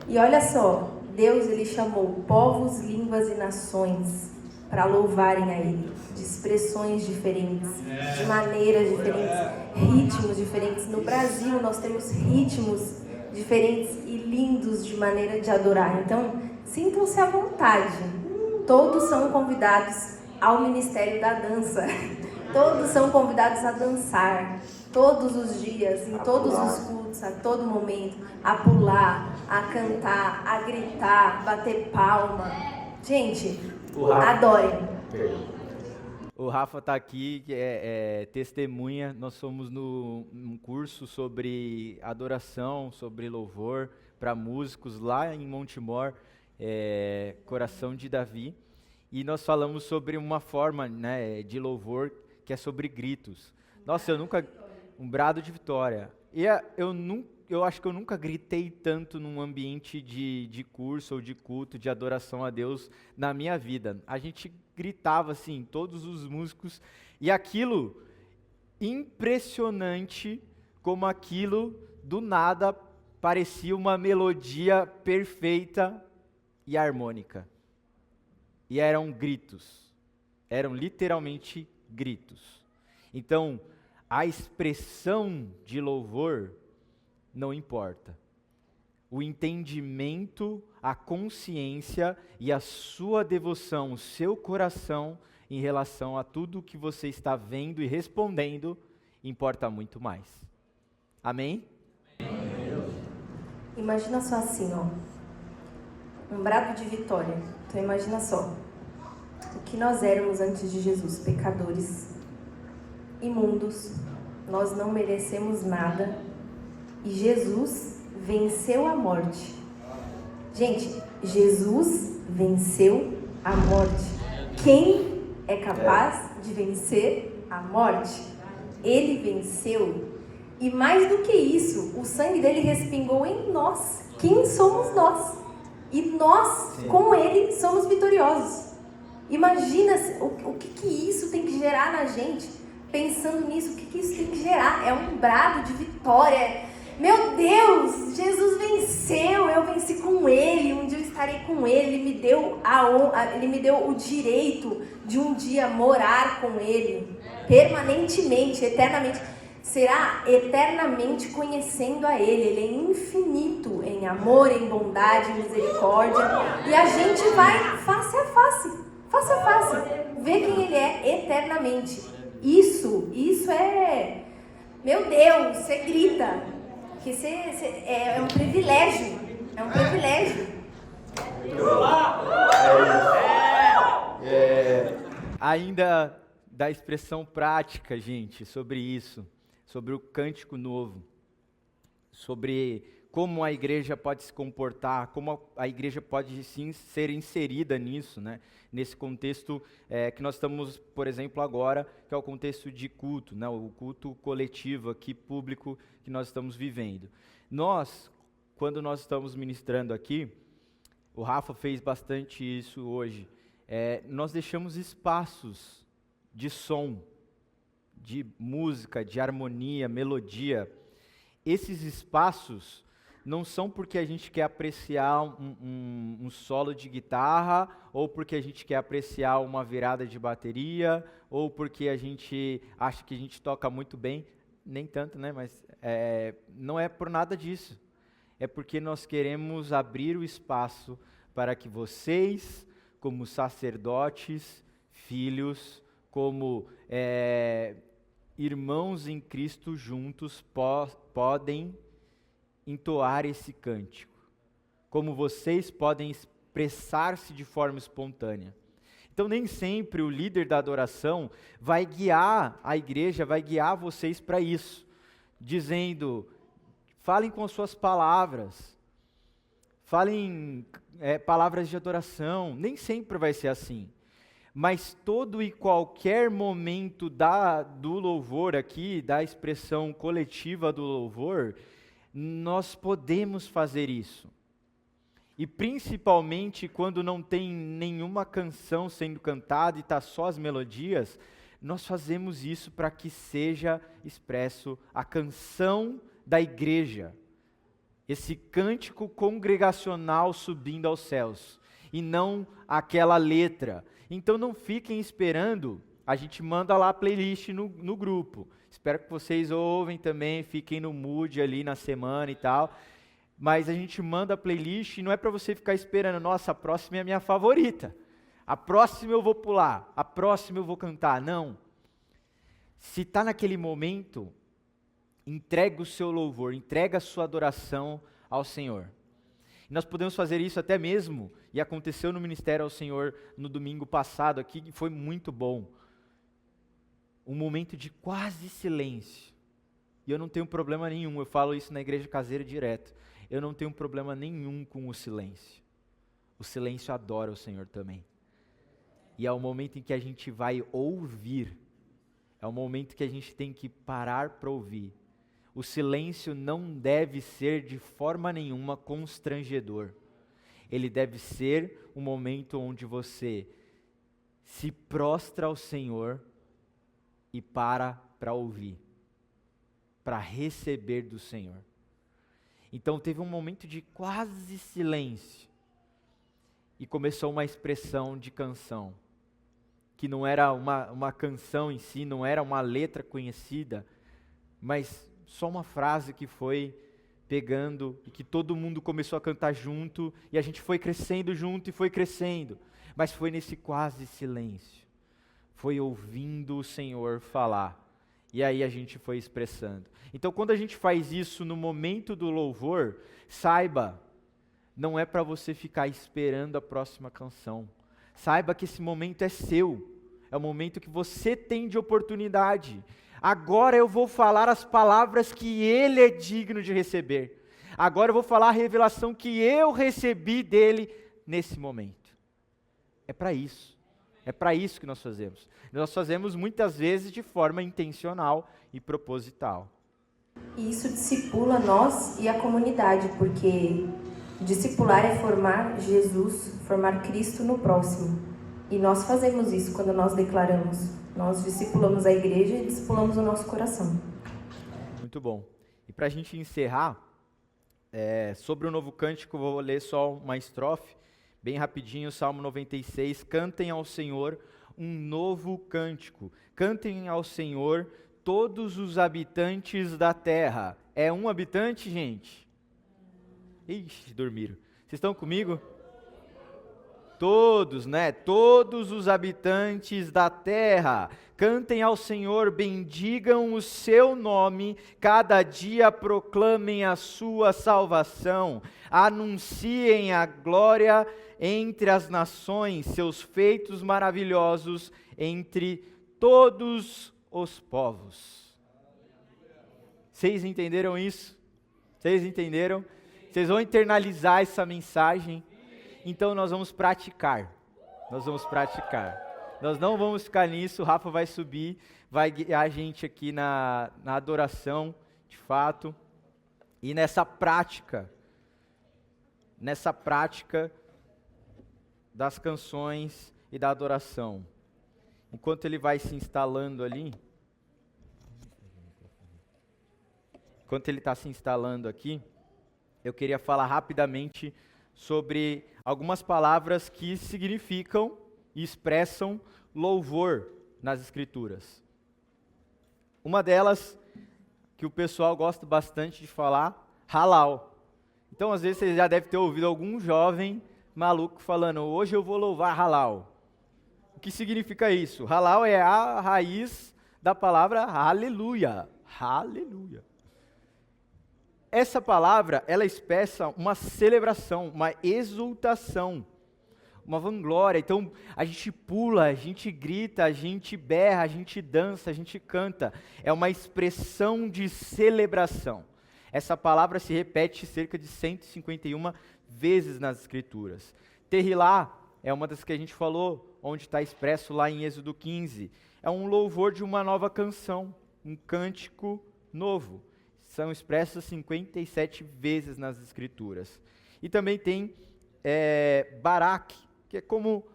E olha só, Deus ele chamou povos, línguas e nações para louvarem a Ele, de expressões diferentes, de maneiras diferentes, ritmos diferentes. No Brasil nós temos ritmos diferentes e lindos de maneira de adorar. Então, sintam-se à vontade. Todos são convidados ao Ministério da Dança. Todos são convidados a dançar. Todos os dias, em todos os cultos, a todo momento, a pular, a cantar, a gritar, bater palma. Gente, adorem. O Rafa está aqui, que é testemunha. Nós fomos num curso sobre adoração, sobre louvor para músicos lá em Montemor, Coração de Davi. E nós falamos sobre uma forma, né, de louvor que é sobre gritos. Nossa, um brado de vitória. E eu acho que eu nunca gritei tanto num ambiente de curso ou de culto, de adoração a Deus na minha vida. A gente gritava assim, todos os músicos, e aquilo, impressionante como aquilo, do nada, parecia uma melodia perfeita e harmônica. E eram gritos, eram literalmente gritos. Então, a expressão de louvor não importa. O entendimento, a consciência e a sua devoção, o seu coração em relação a tudo que você está vendo e respondendo, importa muito mais. Amém? Imagina só assim, ó. Um brado de vitória. Então imagina só. O que nós éramos antes de Jesus, pecadores, imundos, nós não merecemos nada, e Jesus venceu a morte. Gente, Jesus venceu a morte. Quem é capaz de vencer a morte? Ele venceu. E mais do que isso, o sangue dele respingou em nós. Quem somos nós? E nós, com ele, somos vitoriosos. Imagina o que isso tem que gerar na gente. Pensando nisso, o que isso tem que gerar? É um brado de vitória. Meu Deus, Jesus venceu, eu venci com Ele, um dia eu estarei com Ele, Ele me deu Ele me deu o direito de um dia morar com Ele, permanentemente, eternamente. Será eternamente conhecendo a Ele. Ele é infinito em amor, em bondade, em misericórdia. E a gente vai face a face, ver quem Ele é eternamente. Isso é, meu Deus, você grita, que é um privilégio, Ainda da expressão prática, gente, sobre isso, sobre o cântico novo, sobre como a igreja pode se comportar, como a igreja pode sim ser inserida nisso, né? Nesse contexto que nós estamos, por exemplo, agora, que é o contexto de culto, né? O culto coletivo aqui, público, que nós estamos vivendo. Nós, quando nós estamos ministrando aqui, o Rafa fez bastante isso hoje, nós deixamos espaços de som, de música, de harmonia, melodia. Esses espaços não são porque a gente quer apreciar um solo de guitarra, ou porque a gente quer apreciar uma virada de bateria, ou porque a gente acha que a gente toca muito bem, nem tanto, né? Mas não é por nada disso. É porque nós queremos abrir o espaço para que vocês, como sacerdotes, filhos, como irmãos em Cristo juntos, podem entoar esse cântico, como vocês podem expressar-se de forma espontânea. Então nem sempre o líder da adoração vai guiar a igreja, vai guiar vocês para isso, dizendo, falem com as suas palavras, falem palavras de adoração. Nem sempre vai ser assim, mas todo e qualquer momento do louvor aqui, da expressão coletiva do louvor, nós podemos fazer isso. E principalmente quando não tem nenhuma canção sendo cantada e está só as melodias, nós fazemos isso para que seja expresso a canção da igreja. esse cântico congregacional subindo aos céus, e não aquela letra. Então não fiquem esperando, a gente manda lá a playlist no grupo. Espero que vocês ouvem também, fiquem no mood ali na semana e tal. Mas a gente manda a playlist e não é para você ficar esperando, nossa, a próxima é a minha favorita. A próxima eu vou pular, a próxima eu vou cantar. Não. Se está naquele momento, entrega o seu louvor, entrega a sua adoração ao Senhor. E nós podemos fazer isso até mesmo, e aconteceu no Ministério ao Senhor no domingo passado aqui, e foi muito bom. Um momento de quase silêncio. E eu não tenho problema nenhum, eu falo isso na igreja caseira direto. Eu não tenho problema nenhum com o silêncio. O silêncio adora o Senhor também. E é o momento em que a gente vai ouvir. É o momento que a gente tem que parar para ouvir. O silêncio não deve ser de forma nenhuma constrangedor. Ele deve ser um momento onde você se prostra ao Senhor e para ouvir, para receber do Senhor. Então teve um momento de quase silêncio e começou uma expressão de canção, que não era uma canção em si, não era uma letra conhecida, mas só uma frase que foi pegando e que todo mundo começou a cantar junto e a gente foi crescendo junto e foi crescendo, mas foi nesse quase silêncio, foi ouvindo o Senhor falar. E aí a gente foi expressando. Então quando a gente faz isso no momento do louvor, saiba, não é para você ficar esperando a próxima canção. Saiba que esse momento é seu. É o momento que você tem de oportunidade. Agora eu vou falar as palavras que Ele é digno de receber. Agora eu vou falar a revelação que eu recebi dEle nesse momento. É para isso. É para isso que nós fazemos. Nós fazemos muitas vezes de forma intencional e proposital. E isso discipula nós e a comunidade, porque discipular é formar Jesus, formar Cristo no próximo. E nós fazemos isso quando nós declaramos. Nós discipulamos a igreja e discipulamos o nosso coração. Muito bom. E para a gente encerrar, sobre o novo cântico, eu vou ler só uma estrofe, bem rapidinho, Salmo 96. Cantem ao Senhor um novo cântico. Cantem ao Senhor todos os habitantes da terra. É um habitante, gente? Ixi, dormiram. Vocês estão comigo? Todos, né? Todos os habitantes da terra. Cantem ao Senhor, bendigam o seu nome, cada dia proclamem a sua salvação. Anunciem a glória entre as nações, seus feitos maravilhosos entre todos os povos. Vocês entenderam isso? Vocês entenderam? Vocês vão internalizar essa mensagem? Então nós vamos praticar. Nós vamos praticar. Nós não vamos ficar nisso, o Rafa vai subir, vai guiar a gente aqui na adoração, de fato. E nessa prática das canções e da adoração. Enquanto ele vai se instalando ali, enquanto ele está se instalando aqui, eu queria falar rapidamente sobre algumas palavras que significam e expressam louvor nas Escrituras. Uma delas, que o pessoal gosta bastante de falar, halal. Então, às vezes, você já deve ter ouvido algum jovem maluco falando, hoje eu vou louvar halal. O que significa isso? Halal é a raiz da palavra aleluia. Aleluia. Essa palavra, ela expressa uma celebração, uma exultação, uma vanglória. Então, a gente pula, a gente grita, a gente berra, a gente dança, a gente canta. É uma expressão de celebração. Essa palavra se repete cerca de 151 vezes nas Escrituras. Tehilá é uma das que a gente falou, onde está expresso lá em Êxodo 15. É um louvor de uma nova canção, um cântico novo. São expressas 57 vezes nas Escrituras. E também tem Barak, que é como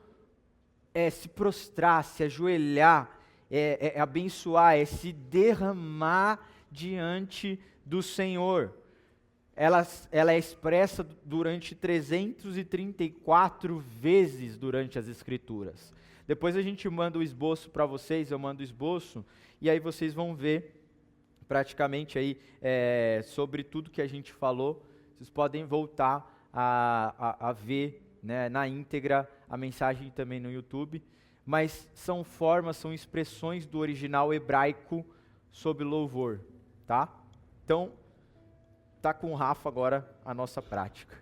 se prostrar, se ajoelhar, abençoar, se derramar diante do Senhor. ela é expressa durante 334 vezes durante as Escrituras. Depois a gente manda o esboço para vocês, eu mando o esboço, e aí vocês vão ver praticamente aí sobre tudo que a gente falou. Vocês podem voltar a ver, né, na íntegra a mensagem também no YouTube, mas são formas, são expressões do original hebraico sobre louvor, tá? Então, tá com o Rafa agora a nossa prática.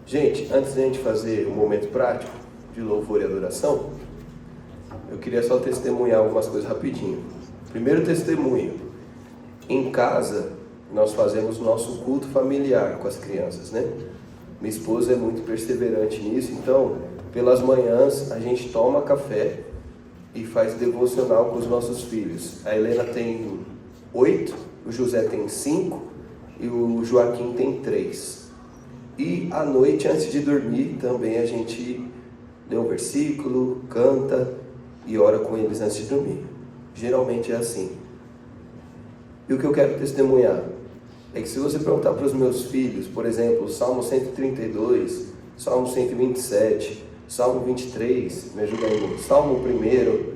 Gente, antes de a gente fazer um momento prático de louvor e adoração, eu queria só testemunhar algumas coisas rapidinho. Primeiro testemunho, em casa nós fazemos nosso culto familiar com as crianças, né? Minha esposa é muito perseverante nisso, então pelas manhãs a gente toma café e faz devocional com os nossos filhos. A Helena tem 8, o José tem 5 e o Joaquim tem 3. E à noite, antes de dormir, também a gente lê um versículo, canta e ora com eles antes de dormir. Geralmente é assim. E o que eu quero testemunhar é que se você perguntar para os meus filhos, por exemplo, Salmo 132, Salmo 127, Salmo 23, me ajuda aí, Salmo 1,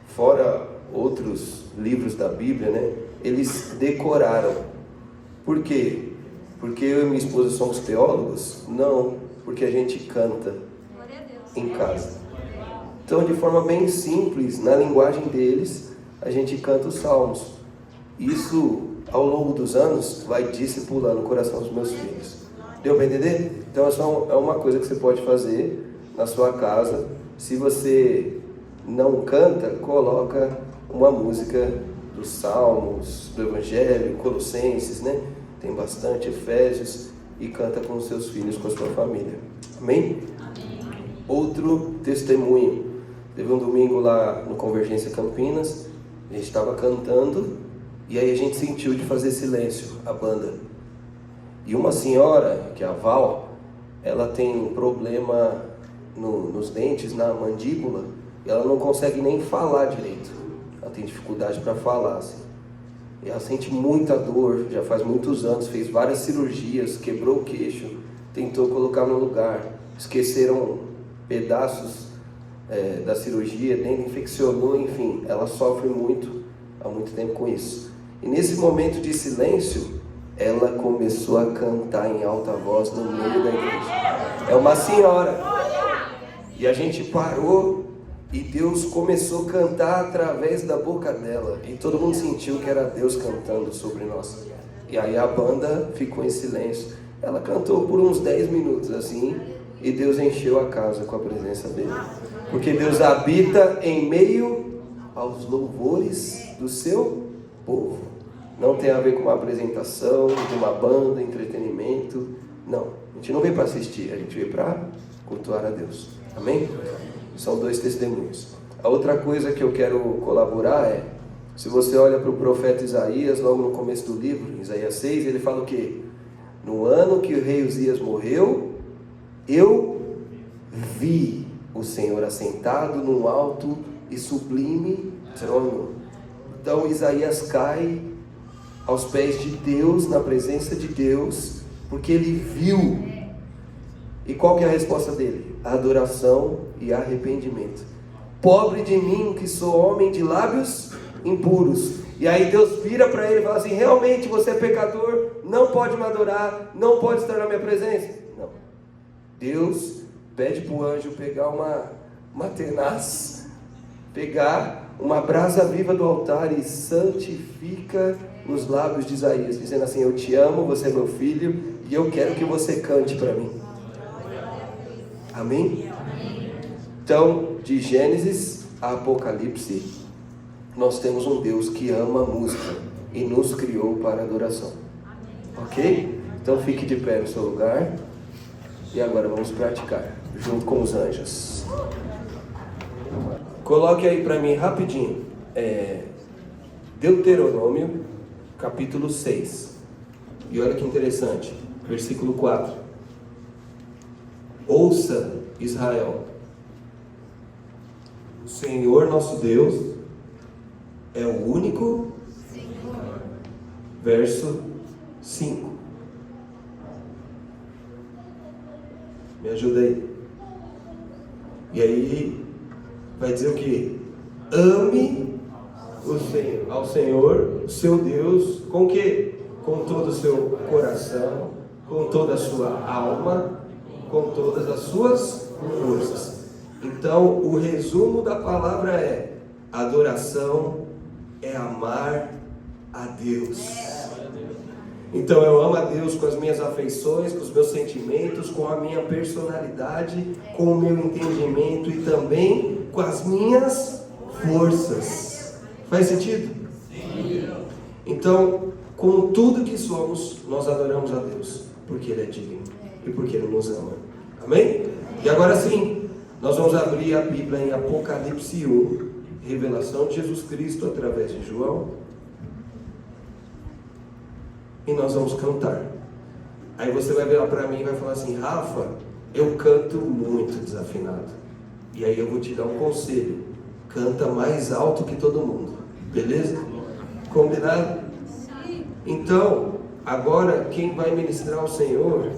fora outros livros da Bíblia, né? Eles decoraram. Por quê? Porque eu e minha esposa somos teólogos? Não, porque a gente canta em casa. Então, de forma bem simples, na linguagem deles, a gente canta os salmos. Isso, ao longo dos anos, vai discipulando o coração dos meus filhos. Deu para entender? Então, essa é uma coisa que você pode fazer na sua casa. Se você não canta, coloca uma música dos Salmos, do Evangelho, Colossenses, né? Tem bastante, Efésios, e canta com os seus filhos, com a sua família. Amém? Amém. Outro testemunho. Teve um domingo lá no Convergência Campinas, a gente estava cantando, e aí a gente sentiu de fazer silêncio, a banda. E uma senhora, que é a Val, ela tem um problema nos dentes, na mandíbula, e ela não consegue nem falar direito. Ela tem dificuldade para falar, assim. E ela sente muita dor, já faz muitos anos, fez várias cirurgias, quebrou o queixo, tentou colocar no lugar, esqueceram pedaços da cirurgia, dentro infeccionou, enfim, ela sofre muito, há muito tempo com isso. E nesse momento de silêncio, ela começou a cantar em alta voz no meio da igreja. É uma senhora. E a gente parou e Deus começou a cantar através da boca dela. E todo mundo sentiu que era Deus cantando sobre nós. E aí a banda ficou em silêncio. Ela cantou por uns 10 minutos assim, e Deus encheu a casa com a presença dele. Porque Deus habita em meio aos louvores do seu povo. Não tem a ver com uma apresentação, de uma banda, entretenimento. Não, a gente não veio para assistir, a gente veio para cultuar a Deus. Amém? São 2 testemunhos. A outra coisa que eu quero colaborar é, se você olha para o profeta Isaías, logo no começo do livro, Isaías 6, ele fala o quê? No ano que o rei Uzias morreu, eu vi o Senhor assentado num alto e sublime trono. Então Isaías cai aos pés de Deus, na presença de Deus, porque ele viu. E qual que é a resposta dele? Adoração e arrependimento. Pobre de mim, que sou homem de lábios impuros. E aí Deus vira para ele e fala assim: realmente você é pecador, não pode me adorar, não pode estar na minha presença. Não. Deus pede para o anjo pegar uma tenaz, pegar uma brasa viva do altar e santifica os lábios de Isaías, dizendo assim: eu te amo, você é meu filho, e eu quero que você cante para mim. Amém? Então, de Gênesis a Apocalipse, nós temos um Deus que ama a música e nos criou para adoração. Ok? Então fique de pé no seu lugar. E agora vamos praticar, junto com os anjos. Coloque aí para mim rapidinho. Deuteronômio, capítulo 6. E olha que interessante. Versículo 4. Ouça Israel. O Senhor nosso Deus é o único Senhor. Verso 5. Me ajuda aí. E aí vai dizer o que? Ame ao Senhor, seu Deus, com o quê? Com todo o seu coração, com toda a sua alma, com todas as suas forças. Então, o resumo da palavra é: adoração é amar a Deus. Então, eu amo a Deus com as minhas afeições, com os meus sentimentos, com a minha personalidade, com o meu entendimento e também com as minhas forças. Faz sentido? Sim. Então, com tudo que somos, nós adoramos a Deus, porque Ele é digno e porque Ele nos ama. Amém? E agora sim, nós vamos abrir a Bíblia em Apocalipse 1, revelação de Jesus Cristo através de João. E nós vamos cantar. Aí você vai virar para mim e vai falar assim: Rafa, eu canto muito desafinado. E aí eu vou te dar um conselho: canta mais alto que todo mundo, beleza? Combinado? Então, agora quem vai ministrar o Senhor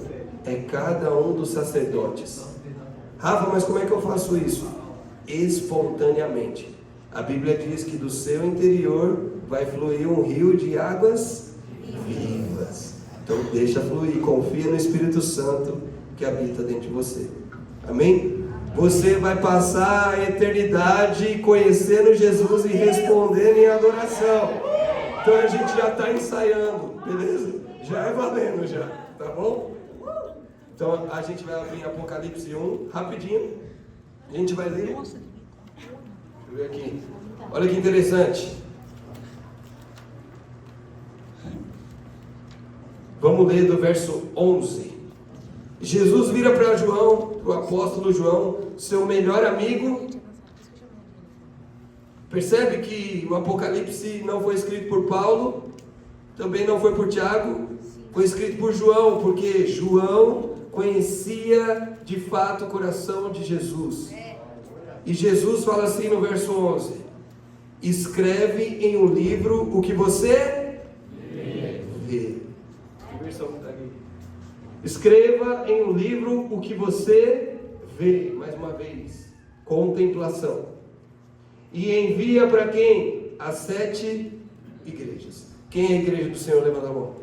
é cada um dos sacerdotes. Rafa, mas como é que eu faço isso? Espontaneamente. A Bíblia diz que do seu interior vai fluir um rio de águas vivas. Então deixa fluir, confia no Espírito Santo que habita dentro de você. Amém? Você vai passar a eternidade conhecendo Jesus e respondendo em adoração. Então a gente já está ensaiando, beleza? Já é valendo já, tá bom? Então a gente vai abrir Apocalipse 1, rapidinho. A gente vai ler. Deixa eu ver aqui. Olha que interessante. Vamos ler do verso 11. Jesus vira para João, para o apóstolo João, seu melhor amigo. Percebe que o Apocalipse não foi escrito por Paulo, também não foi por Tiago, foi escrito por João, porque João conhecia de fato o coração de Jesus. E Jesus fala assim no verso 11: escreve em um livro o que você vê. Escreva em um livro o que você vê. Mais uma vez, contemplação. E envia para quem? As 7 igrejas. Quem é a igreja do Senhor? Levanta a mão.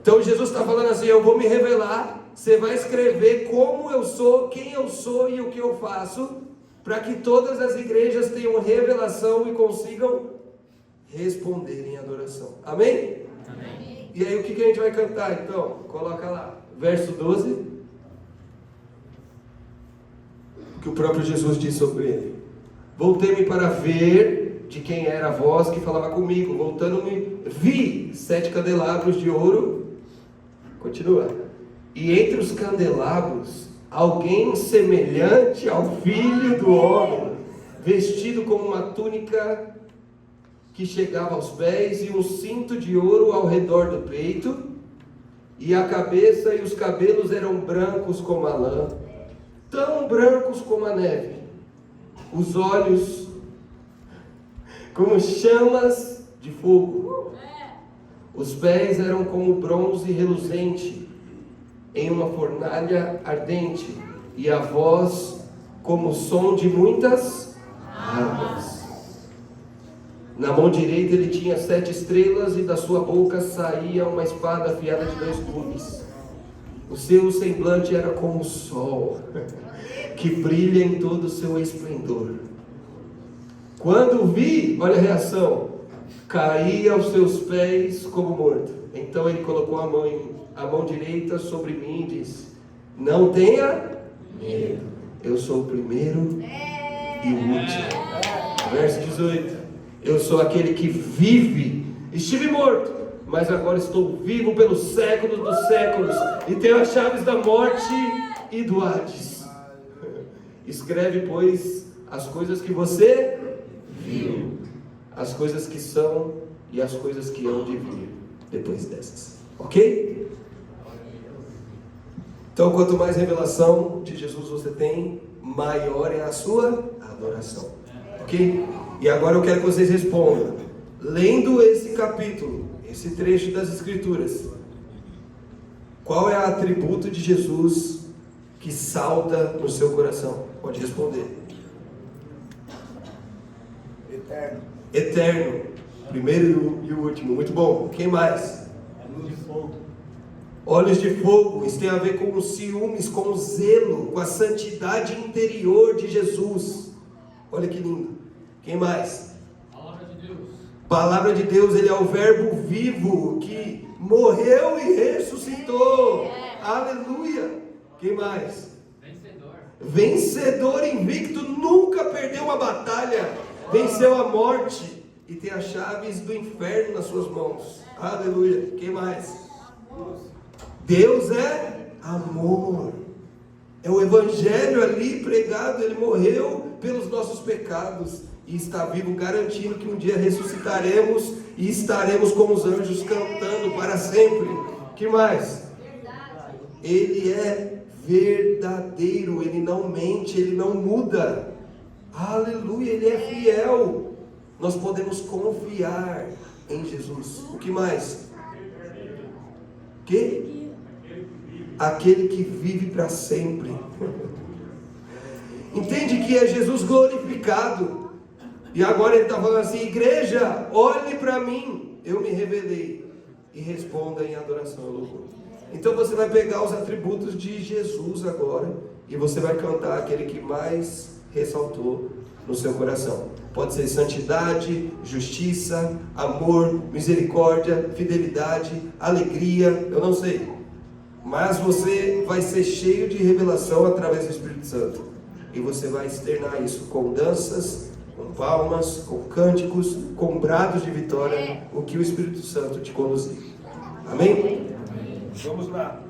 Então Jesus está falando assim: eu vou me revelar. Você vai escrever como eu sou, quem eu sou e o que eu faço, para que todas as igrejas tenham revelação e consigam responder em adoração. Amém? Amém. E aí o que a gente vai cantar então? Coloca lá, verso 12. O que o próprio Jesus disse sobre ele: voltei-me para ver de quem era a voz que falava comigo. Voltando-me, vi 7 candelabros de ouro. Continua. E entre os candelabros, alguém semelhante ao Filho do Homem, vestido com uma túnica que chegava aos pés e um cinto de ouro ao redor do peito, e a cabeça e os cabelos eram brancos como a lã, tão brancos como a neve, os olhos como chamas de fogo, os pés eram como bronze reluzente em uma fornalha ardente, e a voz como o som de muitas águas. Na mão direita ele tinha 7 estrelas, e da sua boca saía uma espada afiada de 2 gumes. O seu semblante era como o sol, que brilha em todo o seu esplendor. Quando vi, olha a reação, caí aos seus pés como morto. Então ele colocou a mão direita sobre mim e disse: não tenha medo, eu sou o primeiro e o último. Verso 18. Eu sou aquele que vive. Estive morto, mas agora estou vivo pelos séculos dos séculos, e tenho as chaves da morte e do Hades. Escreve, pois, as coisas que você viu, as coisas que são e as coisas que hão de vir depois dessas. Ok? Então, quanto mais revelação de Jesus você tem, maior é a sua adoração. Ok? E agora eu quero que vocês respondam. Lendo esse capítulo, esse trecho das Escrituras, qual é o atributo de Jesus que salta no seu coração? Pode responder. Eterno. Eterno. Primeiro e o último. Muito bom. Quem mais? Luz de fogo. Olhos de fogo. Isso tem a ver com os ciúmes, com o zelo, com a santidade interior de Jesus. Olha que lindo. Quem mais? Palavra de Deus. Palavra de Deus, ele é o verbo vivo que morreu e ressuscitou. Aleluia. Quem mais? Vencedor. Vencedor invicto, nunca perdeu uma batalha, venceu a morte e tem as chaves do inferno nas suas mãos. Aleluia. Quem mais? Deus é amor. É o evangelho ali pregado, ele morreu pelos nossos pecados e está vivo, garantindo que um dia ressuscitaremos e estaremos com os anjos cantando para sempre. Que mais? Ele é verdadeiro, ele não mente, ele não muda. Aleluia, ele é fiel. Nós podemos confiar em Jesus. O que mais? Que? Aquele que vive para sempre. Entende que é Jesus glorificado. E agora ele está falando assim: igreja, olhe para mim, eu me revelei, e responda em adoração e louvor. Então você vai pegar os atributos de Jesus agora, e você vai cantar aquele que mais ressaltou no seu coração. Pode ser santidade, justiça, amor, misericórdia, fidelidade, alegria, eu não sei. Mas você vai ser cheio de revelação através do Espírito Santo. E você vai externar isso com danças, com palmas, com cânticos, com brados de vitória, o que o Espírito Santo te conduzir. Amém? Vamos lá.